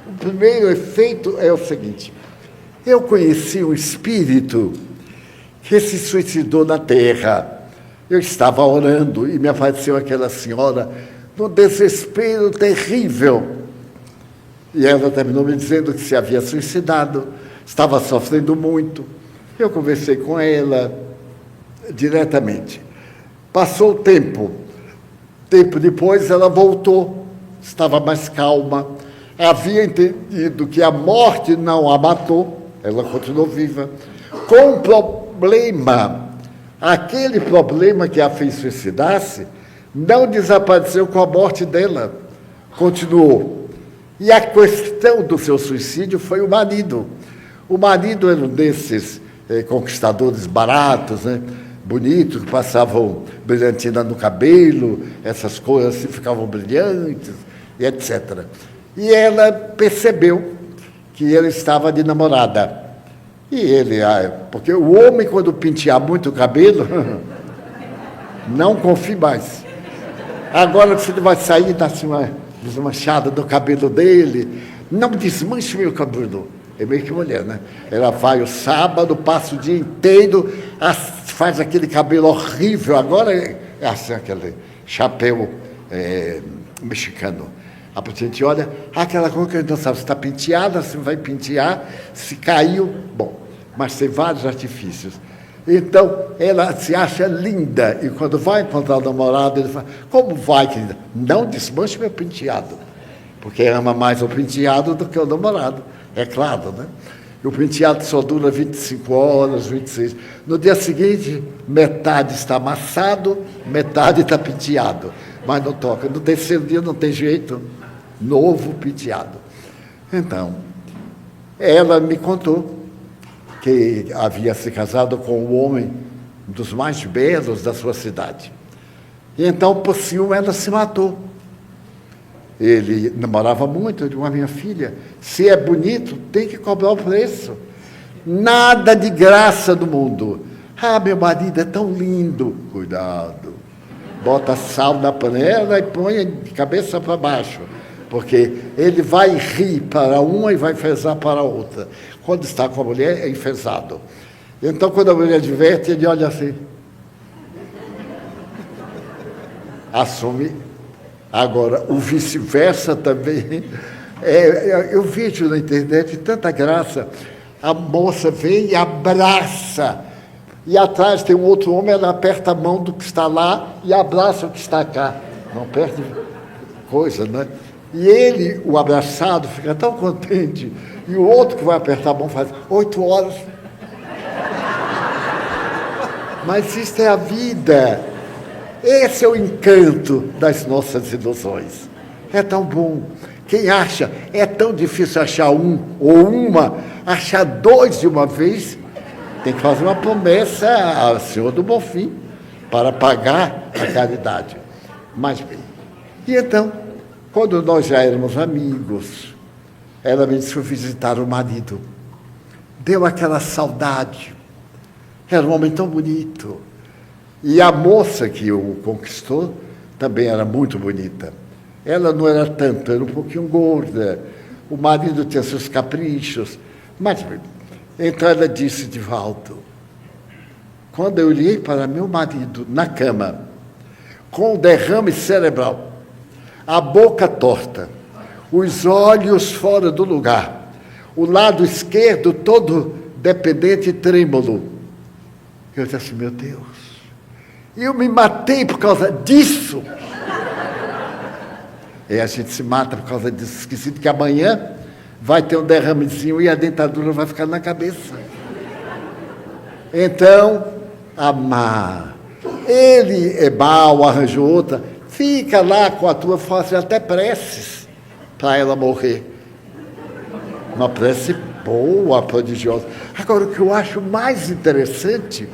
o primeiro efeito é o seguinte: eu conheci um espírito que se suicidou na terra. Eu estava orando e me apareceu aquela senhora num desespero terrível. E ela terminou me dizendo que se havia suicidado, estava sofrendo muito. Eu conversei com ela diretamente. Passou o tempo. Tempo depois ela voltou, estava mais calma. Havia entendido que a morte não a matou, ela continuou viva, com um problema. Aquele problema que a fez suicidar-se não desapareceu com a morte dela, continuou. E a questão do seu suicídio foi o marido. O marido era um desses conquistadores baratos, né? Bonitos, que passavam brilhantina no cabelo, essas coisas assim ficavam brilhantes, e etc. E ela percebeu que ele estava de namorada. E ele, porque o homem, quando pentear muito o cabelo, não confie mais. Agora você vai sair, dá-se uma desmanchada do cabelo dele. Não desmanche meu cabelo. É meio que mulher, né? Ela vai o sábado, passa o dia inteiro, faz aquele cabelo horrível. Agora é assim, aquele chapéu mexicano. A gente olha, aquela coisa que a gente não sabe se está penteada, se vai pentear, se caiu, bom, mas tem vários artifícios. Então, ela se acha linda, e quando vai encontrar o namorado, ele fala: como vai, querida? Não desmanche meu penteado, porque ama mais o penteado do que o namorado, é claro, né? E o penteado só dura 25 horas, 26. No dia seguinte, metade está amassado, metade está penteado, mas não toca. No terceiro dia não tem jeito, novo penteado. Então, ela me contou que havia se casado com um homem dos mais belos da sua cidade. E então, por ciúme, ela se matou. Ele namorava muito. Eu digo: minha filha, se é bonito, tem que cobrar o preço. Nada de graça do mundo. Meu marido é tão lindo. Cuidado. Bota sal na panela e põe de cabeça para baixo, porque ele vai rir para uma e vai enfesar para a outra. Quando está com a mulher, é enfesado. Então, quando a mulher diverte, ele olha assim. Assume. Agora, o vice-versa também. Eu vejo na internet tanta graça. A moça vem e abraça. E atrás tem um outro homem, ela aperta a mão do que está lá e abraça o que está cá. Não perde coisa, né? E ele, o abraçado, fica tão contente. E o outro que vai apertar a mão faz 8 horas. Mas isso é a vida. Esse é o encanto das nossas ilusões. É tão bom. Quem acha, é tão difícil achar um ou uma, achar dois de uma vez, tem que fazer uma promessa ao Senhor do Bonfim para pagar a caridade. Mas bem, e então, quando nós já éramos amigos, ela me disse: fui visitar o marido. Deu aquela saudade. Era um homem tão bonito. E a moça que o conquistou também era muito bonita. Ela não era tanto, era um pouquinho gorda. O marido tinha seus caprichos. Mas, então ela disse: Divaldo, quando eu olhei para meu marido na cama, com derrame cerebral, a boca torta, os olhos fora do lugar, o lado esquerdo todo dependente e trêmulo, eu disse assim: meu Deus, eu me matei por causa disso. E a gente se mata por causa disso, esquecido que amanhã vai ter um derramezinho e a dentadura vai ficar na cabeça. Então, amar. Ele é mau, arranjou outra, fica lá com a tua, faz até preces para ela morrer. Uma prece boa, prodigiosa. Agora, o que eu acho mais interessante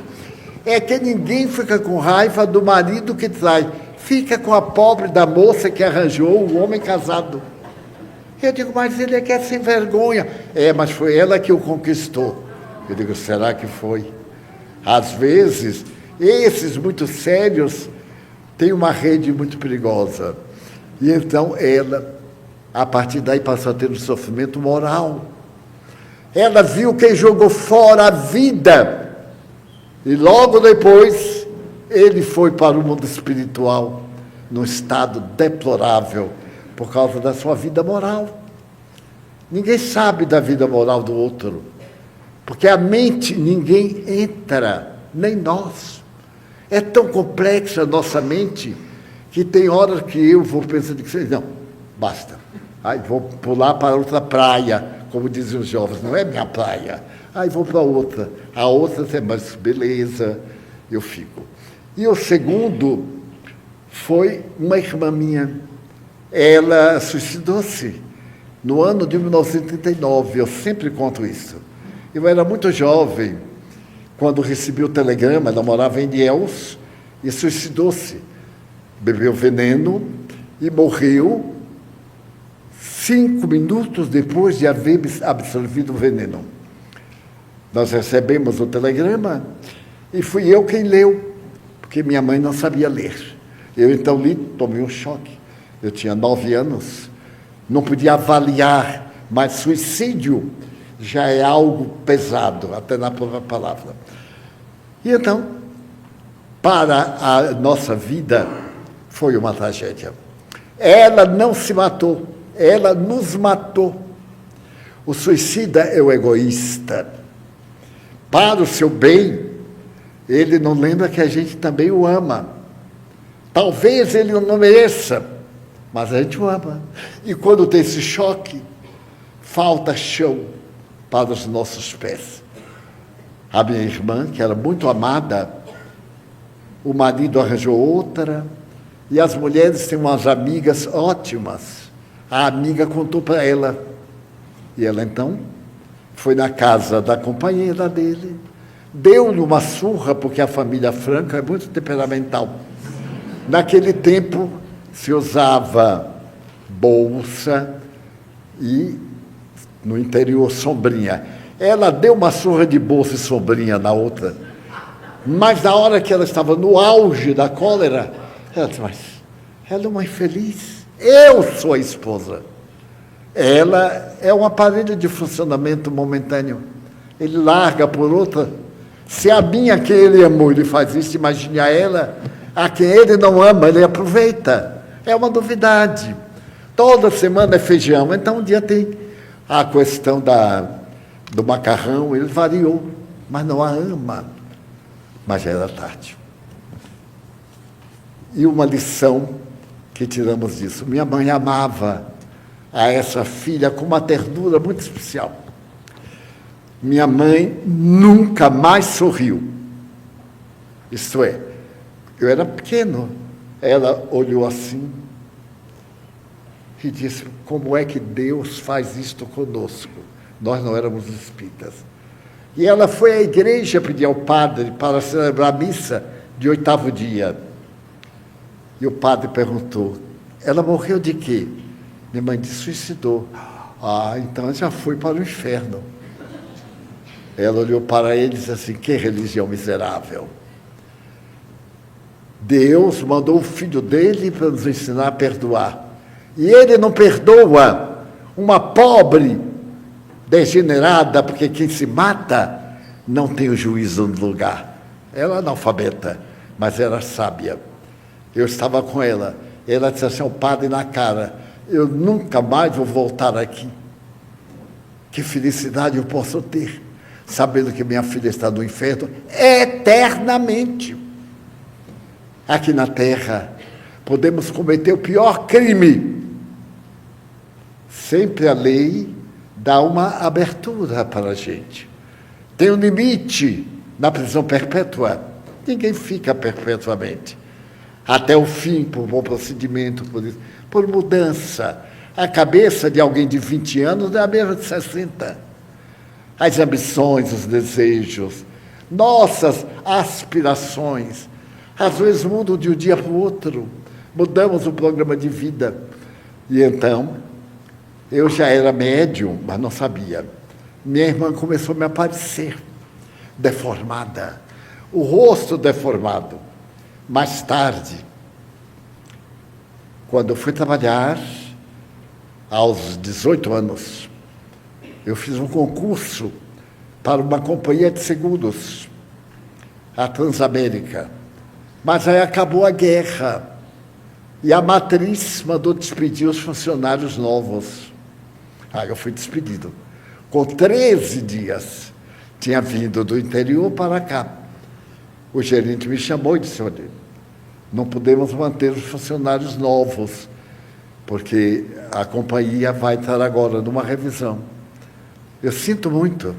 é que ninguém fica com raiva do marido que trai. Fica com a pobre da moça que arranjou o homem casado. Eu digo, mas ele é que é sem vergonha. Mas foi ela que o conquistou. Eu digo, será que foi? Às vezes, esses muito sérios têm uma rede muito perigosa. E então ela, a partir daí, passou a ter um sofrimento moral. Ela viu quem jogou fora a vida. E logo depois, ele foi para o mundo espiritual, num estado deplorável, por causa da sua vida moral. Ninguém sabe da vida moral do outro, porque a mente ninguém entra, nem nós. É tão complexa a nossa mente, que tem horas que eu vou pensando que não, basta. Aí vou pular para outra praia, como dizem os jovens, não é minha praia. Aí vou para outra. A outra tem mais beleza, eu fico. E o segundo foi uma irmã minha. Ela suicidou-se no ano de 1939. Eu sempre conto isso. Eu era muito jovem quando recebi o telegrama. Ela morava em Ilhéus e suicidou-se. Bebeu veneno e morreu 5 minutos depois de haver absorvido o veneno. Nós recebemos o telegrama e fui eu quem leu, porque minha mãe não sabia ler. Eu então li, tomei um choque. Eu tinha 9 anos, não podia avaliar, mas suicídio já é algo pesado, até na própria palavra. E então, para a nossa vida, foi uma tragédia. Ela não se matou, ela nos matou. O suicida é o egoísta. Para o seu bem, ele não lembra que a gente também o ama. Talvez ele não mereça, mas a gente o ama. E quando tem esse choque, falta chão para os nossos pés. A minha irmã, que era muito amada, o marido arranjou outra, e as mulheres têm umas amigas ótimas. A amiga contou para ela, e ela então foi na casa da companheira dele, deu-lhe uma surra, porque a família Franco é muito temperamental. Naquele tempo se usava bolsa e no interior sombrinha. Ela deu uma surra de bolsa e sombrinha na outra, mas na hora que ela estava no auge da cólera, ela disse, mas ela é uma infeliz, eu sou a esposa. Ela é um aparelho de funcionamento momentâneo. Ele larga por outra. Se a minha que ele amou, ele faz isso, imagine a ela, a quem ele não ama, ele aproveita. É uma novidade. Toda semana é feijão. Então um dia tem a questão do macarrão, ele variou, mas não a ama. Mas já era tarde. E uma lição que tiramos disso. Minha mãe amava a essa filha com uma ternura muito especial. Minha mãe nunca mais sorriu. Isto é, eu era pequeno. Ela olhou assim e disse, como é que Deus faz isto conosco? Nós não éramos espíritas. E ela foi à igreja pedir ao padre para celebrar a missa de 8º dia. E o padre perguntou, ela morreu de quê? Minha mãe disse, suicidou. Então já foi para o inferno. Ela olhou para ele e disse assim, que religião miserável. Deus mandou o filho dele para nos ensinar a perdoar. E ele não perdoa uma pobre degenerada, porque quem se mata não tem o juízo no lugar. Ela é analfabeta, mas era sábia. Eu estava com ela. Ela disse assim ao padre na cara, eu nunca mais vou voltar aqui. Que felicidade eu posso ter, sabendo que minha filha está no inferno eternamente. Aqui na terra, podemos cometer o pior crime. Sempre a lei dá uma abertura para a gente. Tem um limite na prisão perpétua. Ninguém fica perpetuamente. Até o fim, por bom procedimento, por mudança. A cabeça de alguém de 20 anos é a mesma de 60. as ambições, os desejos, nossas aspirações, às vezes mudam de um dia para o outro, mudamos o programa de vida. E então, eu já era médium, mas não sabia. Minha irmã começou a me aparecer, deformada, o rosto deformado. Mais tarde, quando eu fui trabalhar, aos 18 anos, eu fiz um concurso para uma companhia de seguros, a Transamérica. Mas aí acabou a guerra e a matriz mandou despedir os funcionários novos. Aí eu fui despedido. Com 13 dias, tinha vindo do interior para cá. O gerente me chamou e disse, olha, não podemos manter os funcionários novos, porque a companhia vai estar agora numa revisão. Eu sinto muito.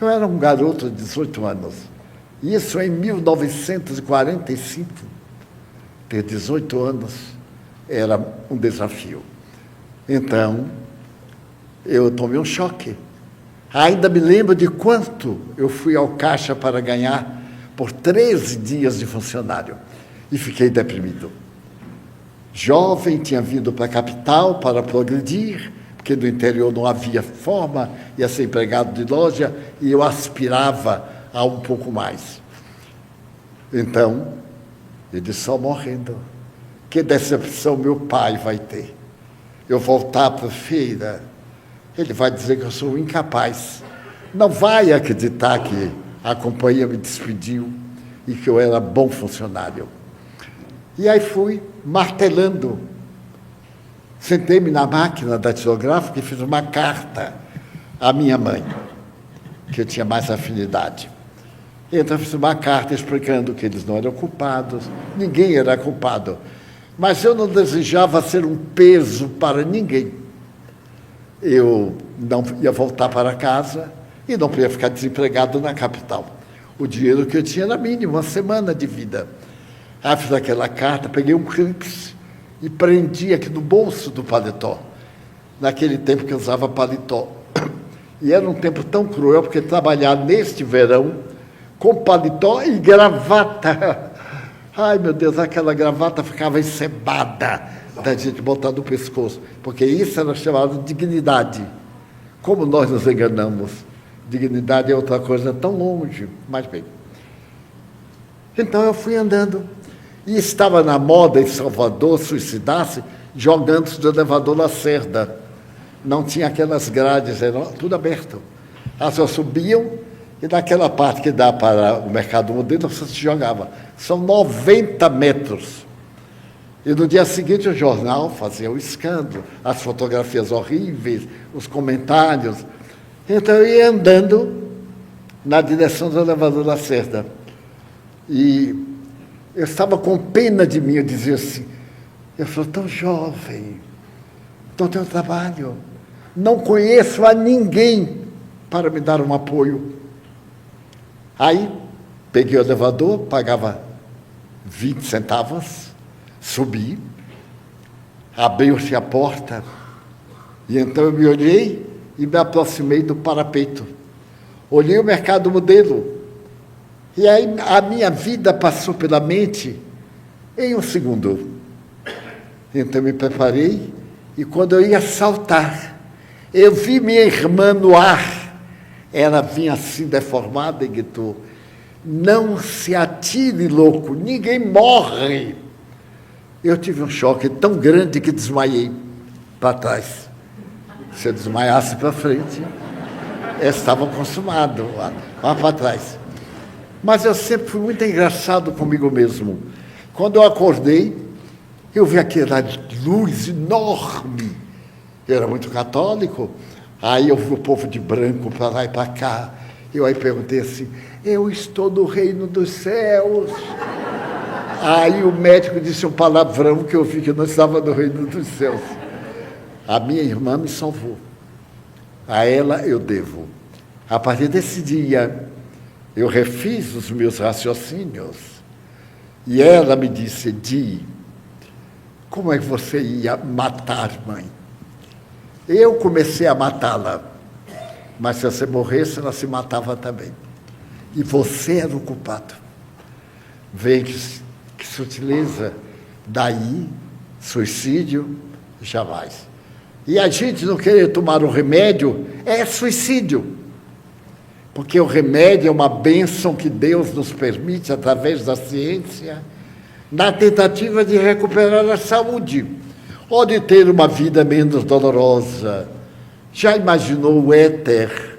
Eu era um garoto de 18 anos. Isso em 1945. Ter 18 anos era um desafio. Então, eu tomei um choque. Ainda me lembro de quanto eu fui ao caixa para ganhar por 13 dias de funcionário. E fiquei deprimido. Jovem, tinha vindo para a capital para progredir, porque no interior não havia forma, ia ser empregado de loja, e eu aspirava a um pouco mais. Então, eu disse, só morrendo. Que decepção meu pai vai ter. Eu voltar para a feira, ele vai dizer que eu sou incapaz. Não vai acreditar que a companhia me despediu e que eu era bom funcionário. E aí fui martelando. Sentei-me na máquina datilográfica e fiz uma carta à minha mãe, que eu tinha mais afinidade. Então, fiz uma carta explicando que eles não eram culpados, ninguém era culpado. Mas eu não desejava ser um peso para ninguém. Eu não ia voltar para casa e não podia ficar desempregado na capital. O dinheiro que eu tinha era mínimo, uma semana de vida. Aí fiz aquela carta, peguei um clipe e prendi aqui no bolso do paletó. Naquele tempo que eu usava paletó. E era um tempo tão cruel, porque trabalhar neste verão com paletó e gravata. Ai, meu Deus, aquela gravata ficava encebada da gente botar no pescoço, porque isso era chamado de dignidade. Como nós nos enganamos. Dignidade é outra coisa tão longe, mas bem. Então eu fui andando. E estava na moda em Salvador suicidar-se jogando-se do elevador Lacerda. Não tinha aquelas grades, era tudo aberto. As pessoas subiam e naquela parte que dá para o Mercado Modelo, você se jogava. São 90 metros. E no dia seguinte o jornal fazia o escândalo, as fotografias horríveis, os comentários. Então eu ia andando na direção do elevador Lacerda. E eu estava com pena de mim, eu dizia assim, eu sou tão jovem, não tenho trabalho, não conheço a ninguém para me dar um apoio. Aí, peguei o elevador, pagava 20 centavos, subi, abriu-se a porta, e então eu me olhei e me aproximei do parapeito. Olhei o Mercado Modelo, e aí a minha vida passou pela mente em um segundo. Então eu me preparei, e quando eu ia saltar, eu vi minha irmã no ar. Ela vinha assim deformada e gritou, não se atire, louco, ninguém morre. Eu tive um choque tão grande que desmaiei para trás. Se eu desmaiasse para frente, eu estava consumado, lá para trás. Mas eu sempre fui muito engraçado comigo mesmo. Quando eu acordei, eu vi aquela luz enorme. Eu era muito católico. Aí eu vi o povo de branco para lá e para cá. Eu aí perguntei assim, eu estou no reino dos céus. Aí o médico disse um palavrão que eu vi que eu não estava no reino dos céus. A minha irmã me salvou. A ela eu devo. A partir desse dia, eu refiz os meus raciocínios. E ela me disse, Di, como é que você ia matar mãe? Eu comecei a matá-la. Mas se você morresse, ela se matava também. E você era o culpado. Vem que sutileza. Daí, suicídio, jamais. E a gente não querer tomar o remédio é suicídio. Porque o remédio é uma bênção que Deus nos permite, através da ciência, na tentativa de recuperar a saúde, ou de ter uma vida menos dolorosa. Já imaginou o éter?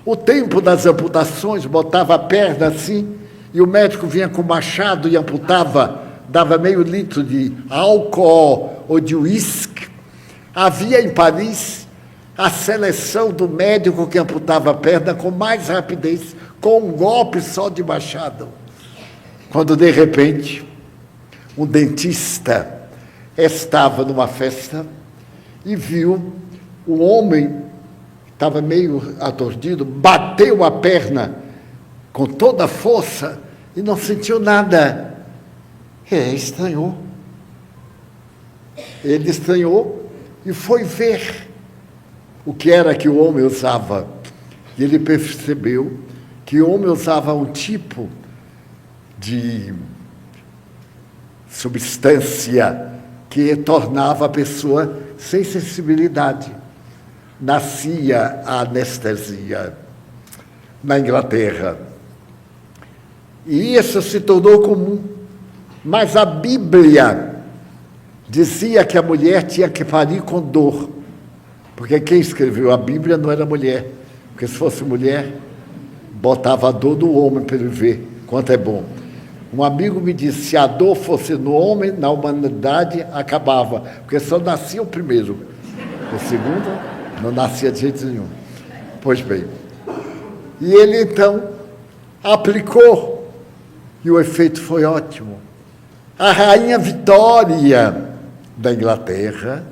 O tempo das amputações, botava a perna assim, e o médico vinha com o machado e amputava, dava meio litro de álcool ou de uísque. Havia em Paris a seleção do médico que amputava a perna com mais rapidez, com um golpe só de machado. Quando, de repente, um dentista estava numa festa e viu o homem, estava meio aturdido, bateu a perna com toda a força e não sentiu nada. Estranhou. Ele estranhou e foi ver o que era que o homem usava. E ele percebeu que o homem usava um tipo de substância que tornava a pessoa sem sensibilidade. Nascia a anestesia na Inglaterra. E isso se tornou comum. Mas a Bíblia dizia que a mulher tinha que parir com dor. Porque quem escreveu a Bíblia não era mulher. Porque se fosse mulher, botava a dor do homem para ele ver quanto é bom. Um amigo me disse, se a dor fosse no homem, na humanidade, acabava. Porque só nascia o primeiro. O segundo, não nascia de jeito nenhum. Pois bem. E ele, então, aplicou. E o efeito foi ótimo. A rainha Vitória da Inglaterra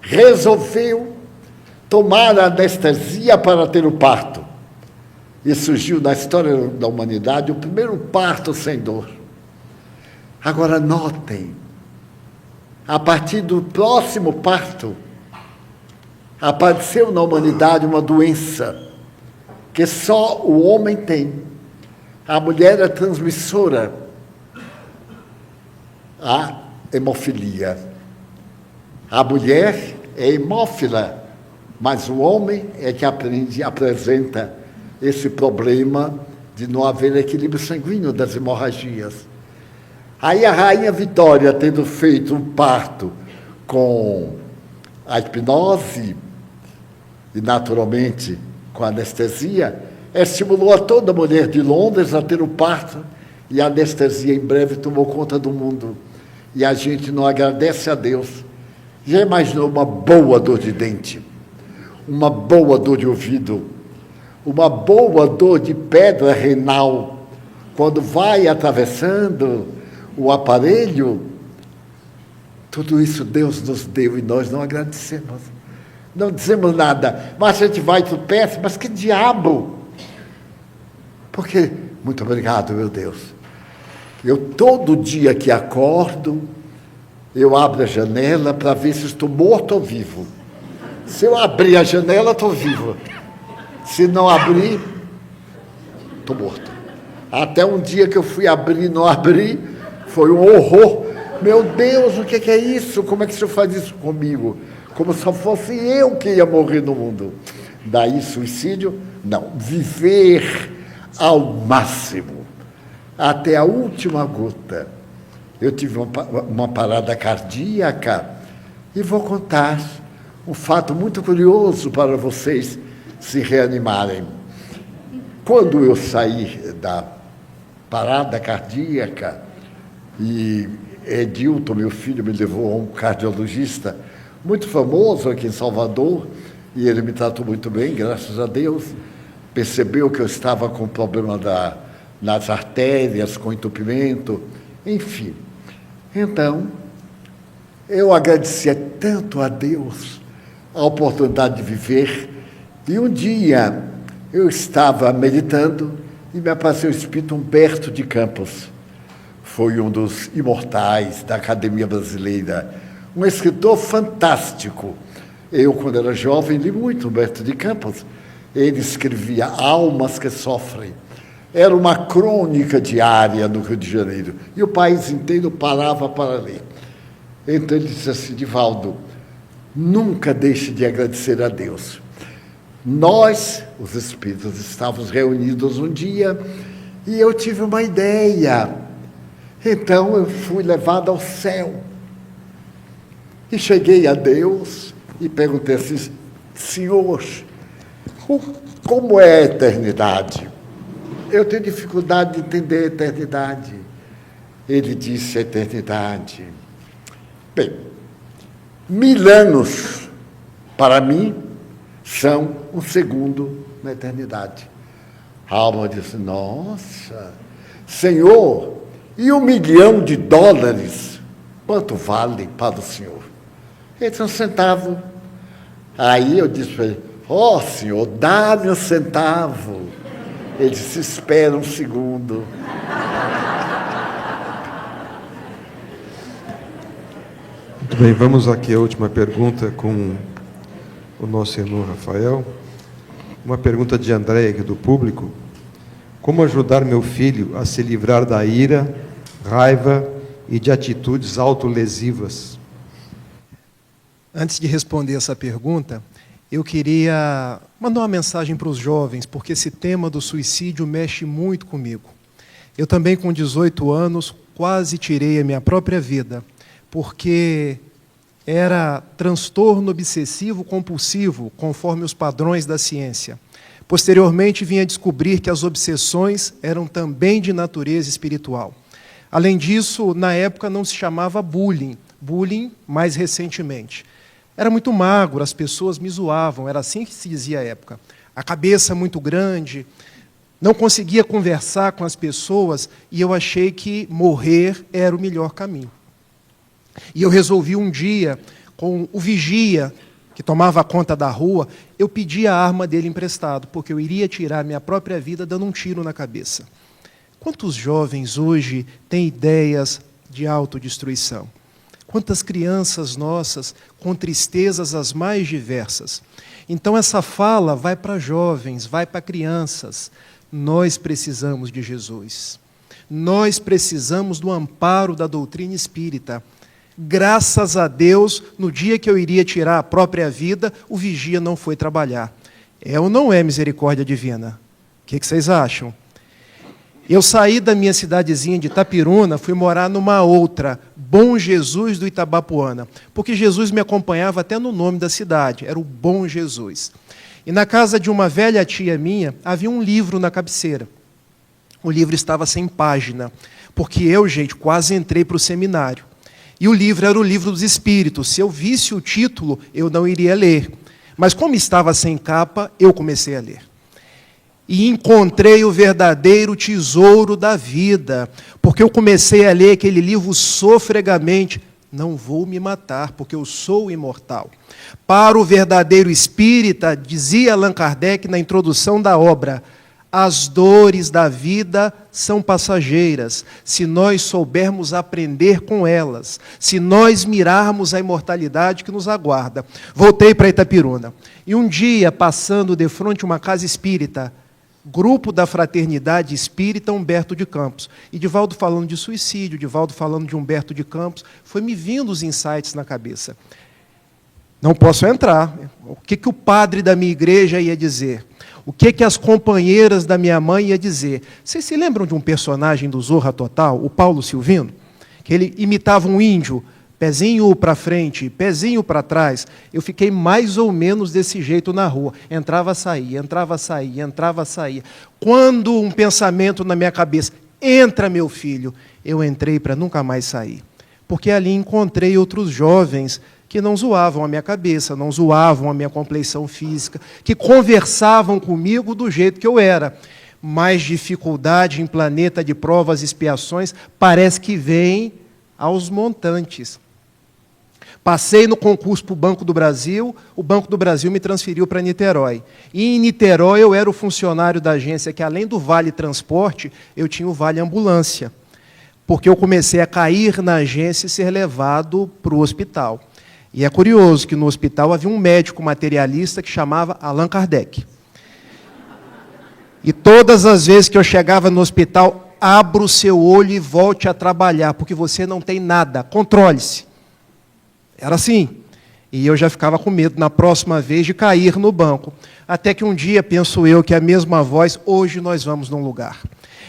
resolveu tomar a anestesia para ter o parto. E surgiu na história da humanidade o primeiro parto sem dor. Agora notem, a partir do próximo parto, apareceu na humanidade uma doença que só o homem tem. A mulher é transmissora. A hemofilia. A mulher é hemófila, mas o homem é que apresenta esse problema de não haver equilíbrio sanguíneo das hemorragias. Aí a rainha Vitória, tendo feito um parto com a hipnose e naturalmente com a anestesia, estimulou a toda mulher de Londres a ter o parto, e a anestesia em breve tomou conta do mundo. E a gente não agradece a Deus. Já imaginou uma boa dor de dente? Uma boa dor de ouvido? Uma boa dor de pedra renal? Quando vai atravessando o aparelho, tudo isso Deus nos deu e nós não agradecemos. Não dizemos nada, mas a gente vai para o péssimo, mas que diabo? Porque, muito obrigado, meu Deus. Eu, todo dia que acordo, eu abro a janela para ver se estou morto ou vivo. Se eu abrir a janela, estou vivo. Se não abrir, estou morto. Até um dia que eu fui abrir e não abri, foi um horror. Meu Deus, o que é isso? Como é que o senhor faz isso comigo? Como se fosse eu que ia morrer no mundo. Daí suicídio? Não. Viver ao máximo. Até a última gota. Eu tive uma parada cardíaca e vou contar um fato muito curioso para vocês se reanimarem. Quando eu saí da parada cardíaca e Edilton, meu filho, me levou a um cardiologista muito famoso aqui em Salvador, e ele me tratou muito bem, graças a Deus, percebeu que eu estava com problema nas artérias, com entupimento, enfim. Então, eu agradecia tanto a Deus a oportunidade de viver, e um dia eu estava meditando e me apareceu o espírito Humberto de Campos. Foi um dos imortais da Academia Brasileira, um escritor fantástico. Eu, quando era jovem, li muito Humberto de Campos, Ele escrevia Almas que Sofrem. Era uma crônica diária no Rio de Janeiro. E o país inteiro parava para ler. Então ele disse assim: Divaldo, nunca deixe de agradecer a Deus. Nós, os espíritos, estávamos reunidos um dia e eu tive uma ideia. Então eu fui levado ao céu. E cheguei a Deus e perguntei assim: Senhor, como é a eternidade? Eu tenho dificuldade de entender a eternidade. Ele disse: a eternidade. Bem, 1000 anos, para mim, são um segundo na eternidade. A alma disse: nossa, Senhor, e $1 milhão, quanto vale para o Senhor? Ele disse: 1 centavo. Aí eu disse para ele: ó, Senhor, dá-me 1 centavo. Ele disse: espera um segundo. Muito bem, vamos aqui à última pergunta com o nosso irmão Rafael. Uma pergunta de André, aqui do público. Como ajudar meu filho a se livrar da ira, raiva e de atitudes autolesivas? Antes de responder essa pergunta, eu queria mandar uma mensagem para os jovens, porque esse tema do suicídio mexe muito comigo. Eu também, com 18 anos, quase tirei a minha própria vida, porque era transtorno obsessivo compulsivo, conforme os padrões da ciência. Posteriormente, vim a descobrir que as obsessões eram também de natureza espiritual. Além disso, na época não se chamava bullying, mais recentemente. Era muito magro, as pessoas me zoavam, era assim que se dizia à época. A cabeça muito grande, não conseguia conversar com as pessoas e eu achei que morrer era o melhor caminho. E eu resolvi um dia, com o vigia, que tomava conta da rua, eu pedi a arma dele emprestado, porque eu iria tirar minha própria vida dando um tiro na cabeça. Quantos jovens hoje têm ideias de autodestruição? Quantas crianças nossas com tristezas as mais diversas? Então essa fala vai para jovens, vai para crianças. Nós precisamos de Jesus. Nós precisamos do amparo da doutrina espírita. Graças a Deus, no dia que eu iria tirar a própria vida, o vigia não foi trabalhar. É ou não é misericórdia divina? O que vocês acham? Eu saí da minha cidadezinha de Itapiruna, fui morar numa outra, Bom Jesus do Itabapoana, porque Jesus me acompanhava até no nome da cidade, era o Bom Jesus. E na casa de uma velha tia minha, havia um livro na cabeceira. O livro estava sem página, porque eu, gente, quase entrei para o seminário. E o livro era o Livro dos Espíritos. Se eu visse o título, eu não iria ler. Mas como estava sem capa, eu comecei a ler. E encontrei o verdadeiro tesouro da vida, porque eu comecei a ler aquele livro sofregamente. Não vou me matar, porque eu sou imortal. Para o verdadeiro espírita, dizia Allan Kardec na introdução da obra, as dores da vida são passageiras, se nós soubermos aprender com elas, se nós mirarmos a imortalidade que nos aguarda. Voltei para Itapiruna. E um dia, passando de frente a uma casa espírita, grupo da Fraternidade Espírita Humberto de Campos. E Divaldo falando de suicídio, Divaldo falando de Humberto de Campos, foi me vindo os insights na cabeça. Não posso entrar. O que o padre da minha igreja ia dizer? O que as companheiras da minha mãe ia dizer? Vocês se lembram de um personagem do Zorra Total, o Paulo Silvino? Que ele imitava um índio, pezinho para frente, pezinho para trás. Eu fiquei mais ou menos desse jeito na rua. Entrava, saía, entrava, saía, entrava, saía. Quando um pensamento na minha cabeça, entra meu filho, eu entrei para nunca mais sair. Porque ali encontrei outros jovens que não zoavam a minha cabeça, não zoavam a minha compleição física, que conversavam comigo do jeito que eu era. Mais dificuldade em planeta de provas e expiações parece que vem aos montantes. Passei no concurso para o Banco do Brasil, o Banco do Brasil me transferiu para Niterói. E em Niterói eu era o funcionário da agência que, além do Vale Transporte, eu tinha o Vale Ambulância, porque eu comecei a cair na agência e ser levado para o hospital. E é curioso que no hospital havia um médico materialista que chamava Allan Kardec. E todas as vezes que eu chegava no hospital, abra o seu olho e volte a trabalhar, porque você não tem nada, controle-se. Era assim. E eu já ficava com medo, na próxima vez, de cair no banco. Até que um dia, penso eu, que a mesma voz, hoje nós vamos num lugar.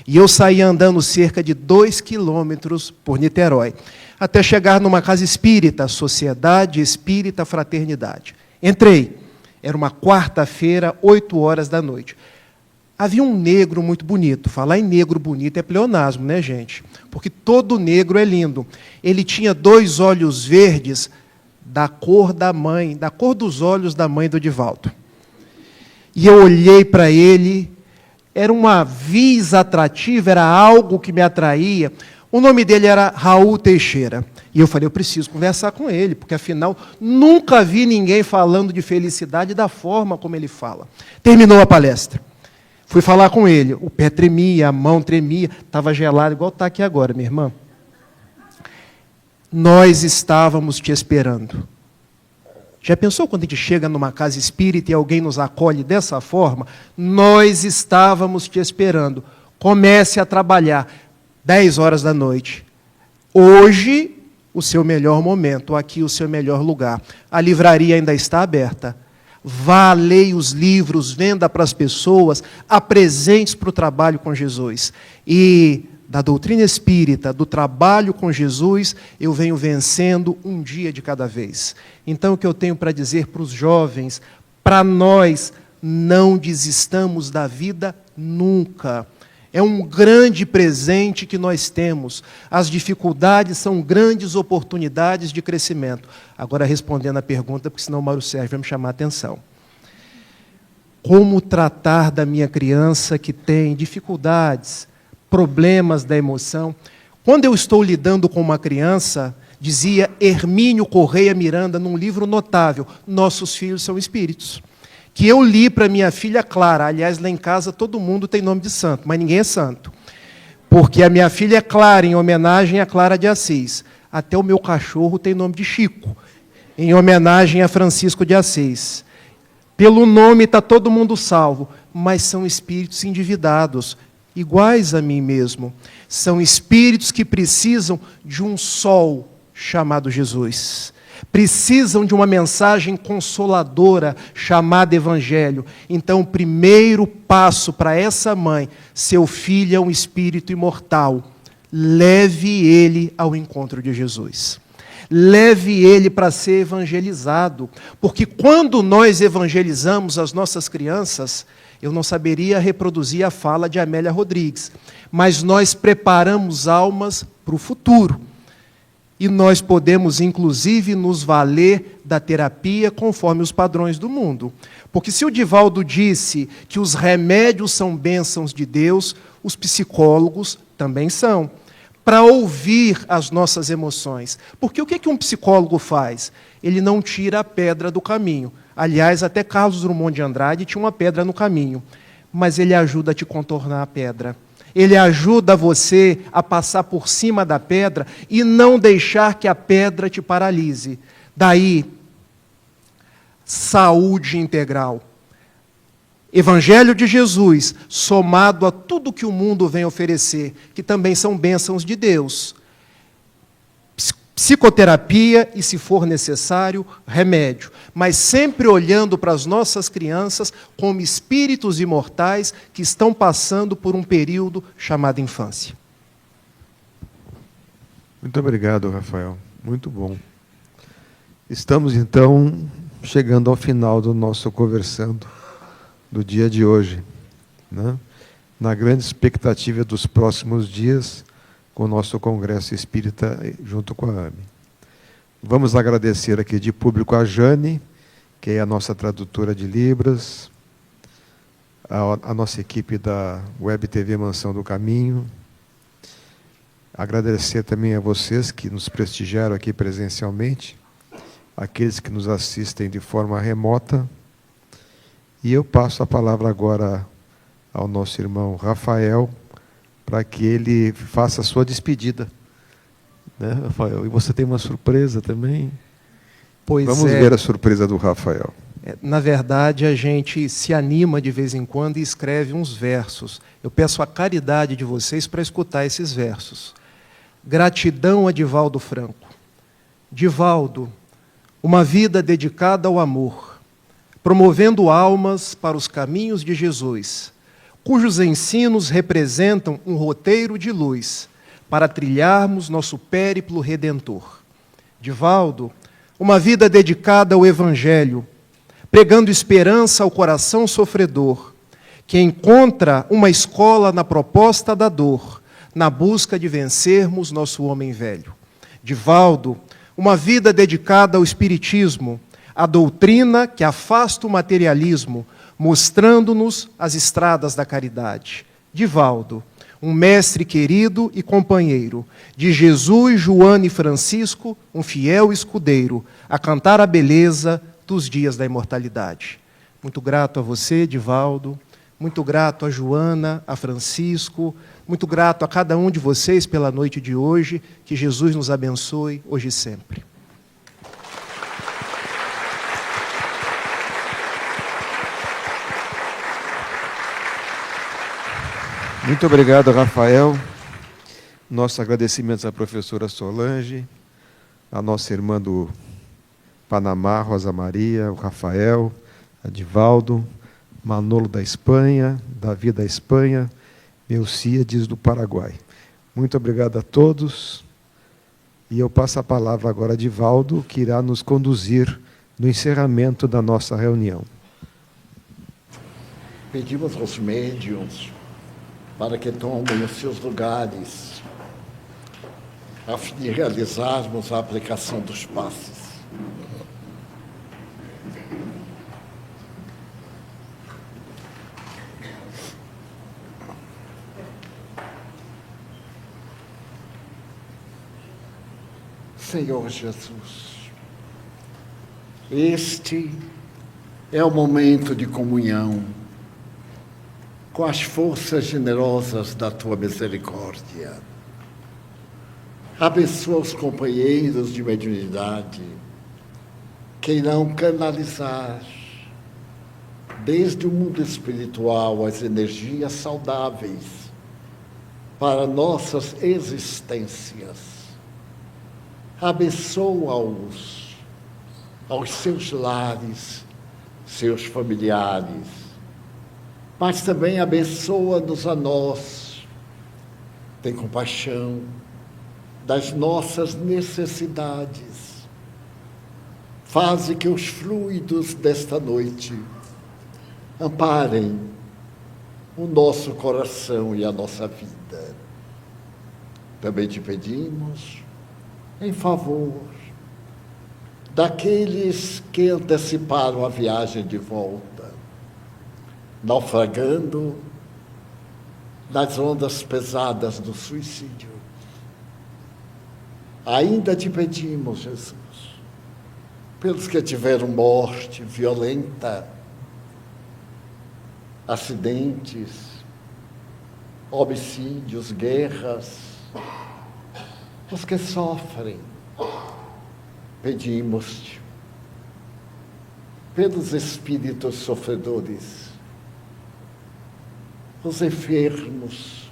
E eu saí andando cerca de 2 quilômetros por Niterói, até chegar numa casa espírita, Sociedade Espírita Fraternidade. Entrei. Era uma quarta-feira, 8 horas da noite. Havia um negro muito bonito. Falar em negro bonito é pleonasmo, né, gente? Porque todo negro é lindo. Ele tinha 2 olhos verdes da cor da mãe, da cor dos olhos da mãe do Divaldo. E eu olhei para ele, era uma vis atrativa, era algo que me atraía. O nome dele era Raul Teixeira. E eu falei, eu preciso conversar com ele, porque afinal, nunca vi ninguém falando de felicidade da forma como ele fala. Terminou a palestra. Fui falar com ele, o pé tremia, a mão tremia, estava gelado, igual está aqui agora, minha irmã. Nós estávamos te esperando. Já pensou quando a gente chega numa casa espírita e alguém nos acolhe dessa forma? Nós estávamos te esperando. Comece a trabalhar. 10 horas da noite. Hoje, o seu melhor momento, aqui o seu melhor lugar. A livraria ainda está aberta. Vá, leia os livros, venda para as pessoas, apresente para o trabalho com Jesus. E da doutrina espírita, do trabalho com Jesus, eu venho vencendo um dia de cada vez. Então, o que eu tenho para dizer para os jovens, para nós, não desistamos da vida nunca. É um grande presente que nós temos. As dificuldades são grandes oportunidades de crescimento. Agora, respondendo a pergunta, porque senão o Mauro Sérgio vai me chamar a atenção. Como tratar da minha criança que tem dificuldades, problemas da emoção? Quando eu estou lidando com uma criança, dizia Hermínio Correia Miranda, num livro notável, Nossos Filhos são Espíritos, que eu li para minha filha Clara. Aliás, lá em casa todo mundo tem nome de santo, mas ninguém é santo. Porque a minha filha é Clara, em homenagem a Clara de Assis. Até o meu cachorro tem nome de Chico, em homenagem a Francisco de Assis. Pelo nome está todo mundo salvo, mas são espíritos endividados, iguais a mim mesmo. São espíritos que precisam de um sol chamado Jesus. Precisam de uma mensagem consoladora chamada Evangelho. Então, o primeiro passo para essa mãe, seu filho é um espírito imortal, leve ele ao encontro de Jesus. Leve ele para ser evangelizado. Porque quando nós evangelizamos as nossas crianças, eu não saberia reproduzir a fala de Amélia Rodrigues, mas nós preparamos almas para o futuro. E nós podemos, inclusive, nos valer da terapia conforme os padrões do mundo. Porque se o Divaldo disse que os remédios são bênçãos de Deus, os psicólogos também são, para ouvir as nossas emoções. Porque o que um psicólogo faz? Ele não tira a pedra do caminho. Aliás, até Carlos Drummond de Andrade tinha uma pedra no caminho. Mas ele ajuda a te contornar a pedra. Ele ajuda você a passar por cima da pedra e não deixar que a pedra te paralise. Daí, saúde integral. Evangelho de Jesus, somado a tudo que o mundo vem oferecer, que também são bênçãos de Deus. Psicoterapia e, se for necessário, remédio. Mas sempre olhando para as nossas crianças como espíritos imortais que estão passando por um período chamado infância. Muito obrigado, Rafael. Muito bom. Estamos, então, chegando ao final do nosso Conversando do dia de hoje, né? Na grande expectativa dos próximos dias, com o nosso Congresso Espírita junto com a AME. Vamos agradecer aqui de público a Jane, que é a nossa tradutora de Libras, a nossa equipe da Web TV Mansão do Caminho. Agradecer também a vocês que nos prestigiaram aqui presencialmente, aqueles que nos assistem de forma remota. E eu passo a palavra agora ao nosso irmão Rafael, para que ele faça a sua despedida. Né, Rafael? E você tem uma surpresa também? Pois Vamos ver a surpresa do Rafael. Na verdade, a gente se anima de vez em quando e escreve uns versos. Eu peço a caridade de vocês para escutar esses versos. Gratidão a Divaldo Franco. Divaldo, uma vida dedicada ao amor, promovendo almas para os caminhos de Jesus, cujos ensinos representam um roteiro de luz para trilharmos nosso périplo redentor. Divaldo, uma vida dedicada ao Evangelho, pregando esperança ao coração sofredor, que encontra uma escola na proposta da dor, na busca de vencermos nosso homem velho. Divaldo, uma vida dedicada ao Espiritismo, a doutrina que afasta o materialismo, mostrando-nos as estradas da caridade. Divaldo, um mestre querido e companheiro, de Jesus, Joana e Francisco, um fiel escudeiro, a cantar a beleza dos dias da imortalidade. Muito grato a você, Divaldo, muito grato a Joana, a Francisco, muito grato a cada um de vocês pela noite de hoje, que Jesus nos abençoe hoje e sempre. Muito obrigado, Rafael. Nossos agradecimentos à professora Solange, à nossa irmã do Panamá, Rosa Maria, o Rafael, a Divaldo, Manolo da Espanha, Davi da Espanha, Melcíades do Paraguai. Muito obrigado a todos. E eu passo a palavra agora a Divaldo, que irá nos conduzir no encerramento da nossa reunião. Pedimos aos médiuns para que tomem os seus lugares, a fim de realizarmos a aplicação dos passes. Senhor Jesus, este é o momento de comunhão com as forças generosas da Tua misericórdia. Abençoa os companheiros de mediunidade que irão canalizar desde o mundo espiritual as energias saudáveis para nossas existências. Abençoa-os aos seus lares, seus familiares, mas também abençoa-nos a nós. Tem compaixão das nossas necessidades. Faze que os fluidos desta noite amparem o nosso coração e a nossa vida. Também te pedimos em favor daqueles que anteciparam a viagem de volta, naufragando nas ondas pesadas do suicídio. Ainda te pedimos, Jesus, pelos que tiveram morte violenta, acidentes, homicídios, guerras, os que sofrem, pedimos-te pelos espíritos sofredores, os enfermos,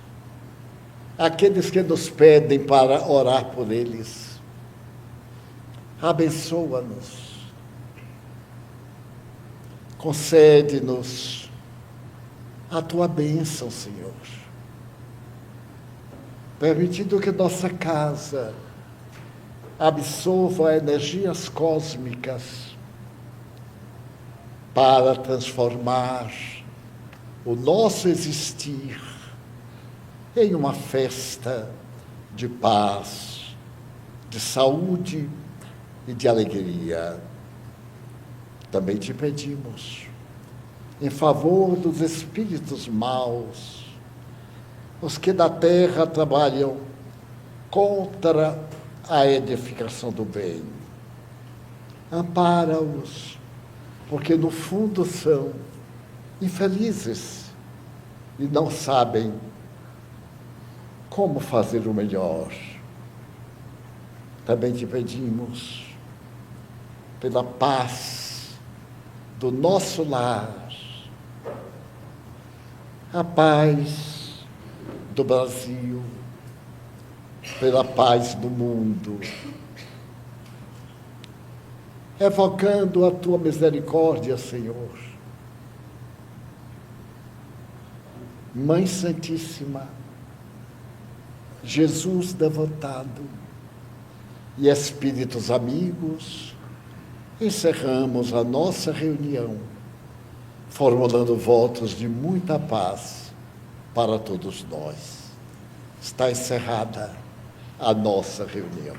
aqueles que nos pedem para orar por eles. Abençoa-nos, concede-nos a tua bênção, Senhor, permitindo que nossa casa absorva energias cósmicas para transformar o nosso existir em uma festa de paz, de saúde e de alegria. Também te pedimos, em favor dos espíritos maus, os que da terra trabalham contra a edificação do bem. Ampara-os, porque no fundo são infelizes e não sabem como fazer o melhor. Também te pedimos pela paz do nosso lar, a paz do Brasil, pela paz do mundo, evocando a tua misericórdia, Senhor. Mãe Santíssima, Jesus devotado e espíritos amigos, encerramos a nossa reunião, formulando votos de muita paz para todos nós. Está encerrada a nossa reunião.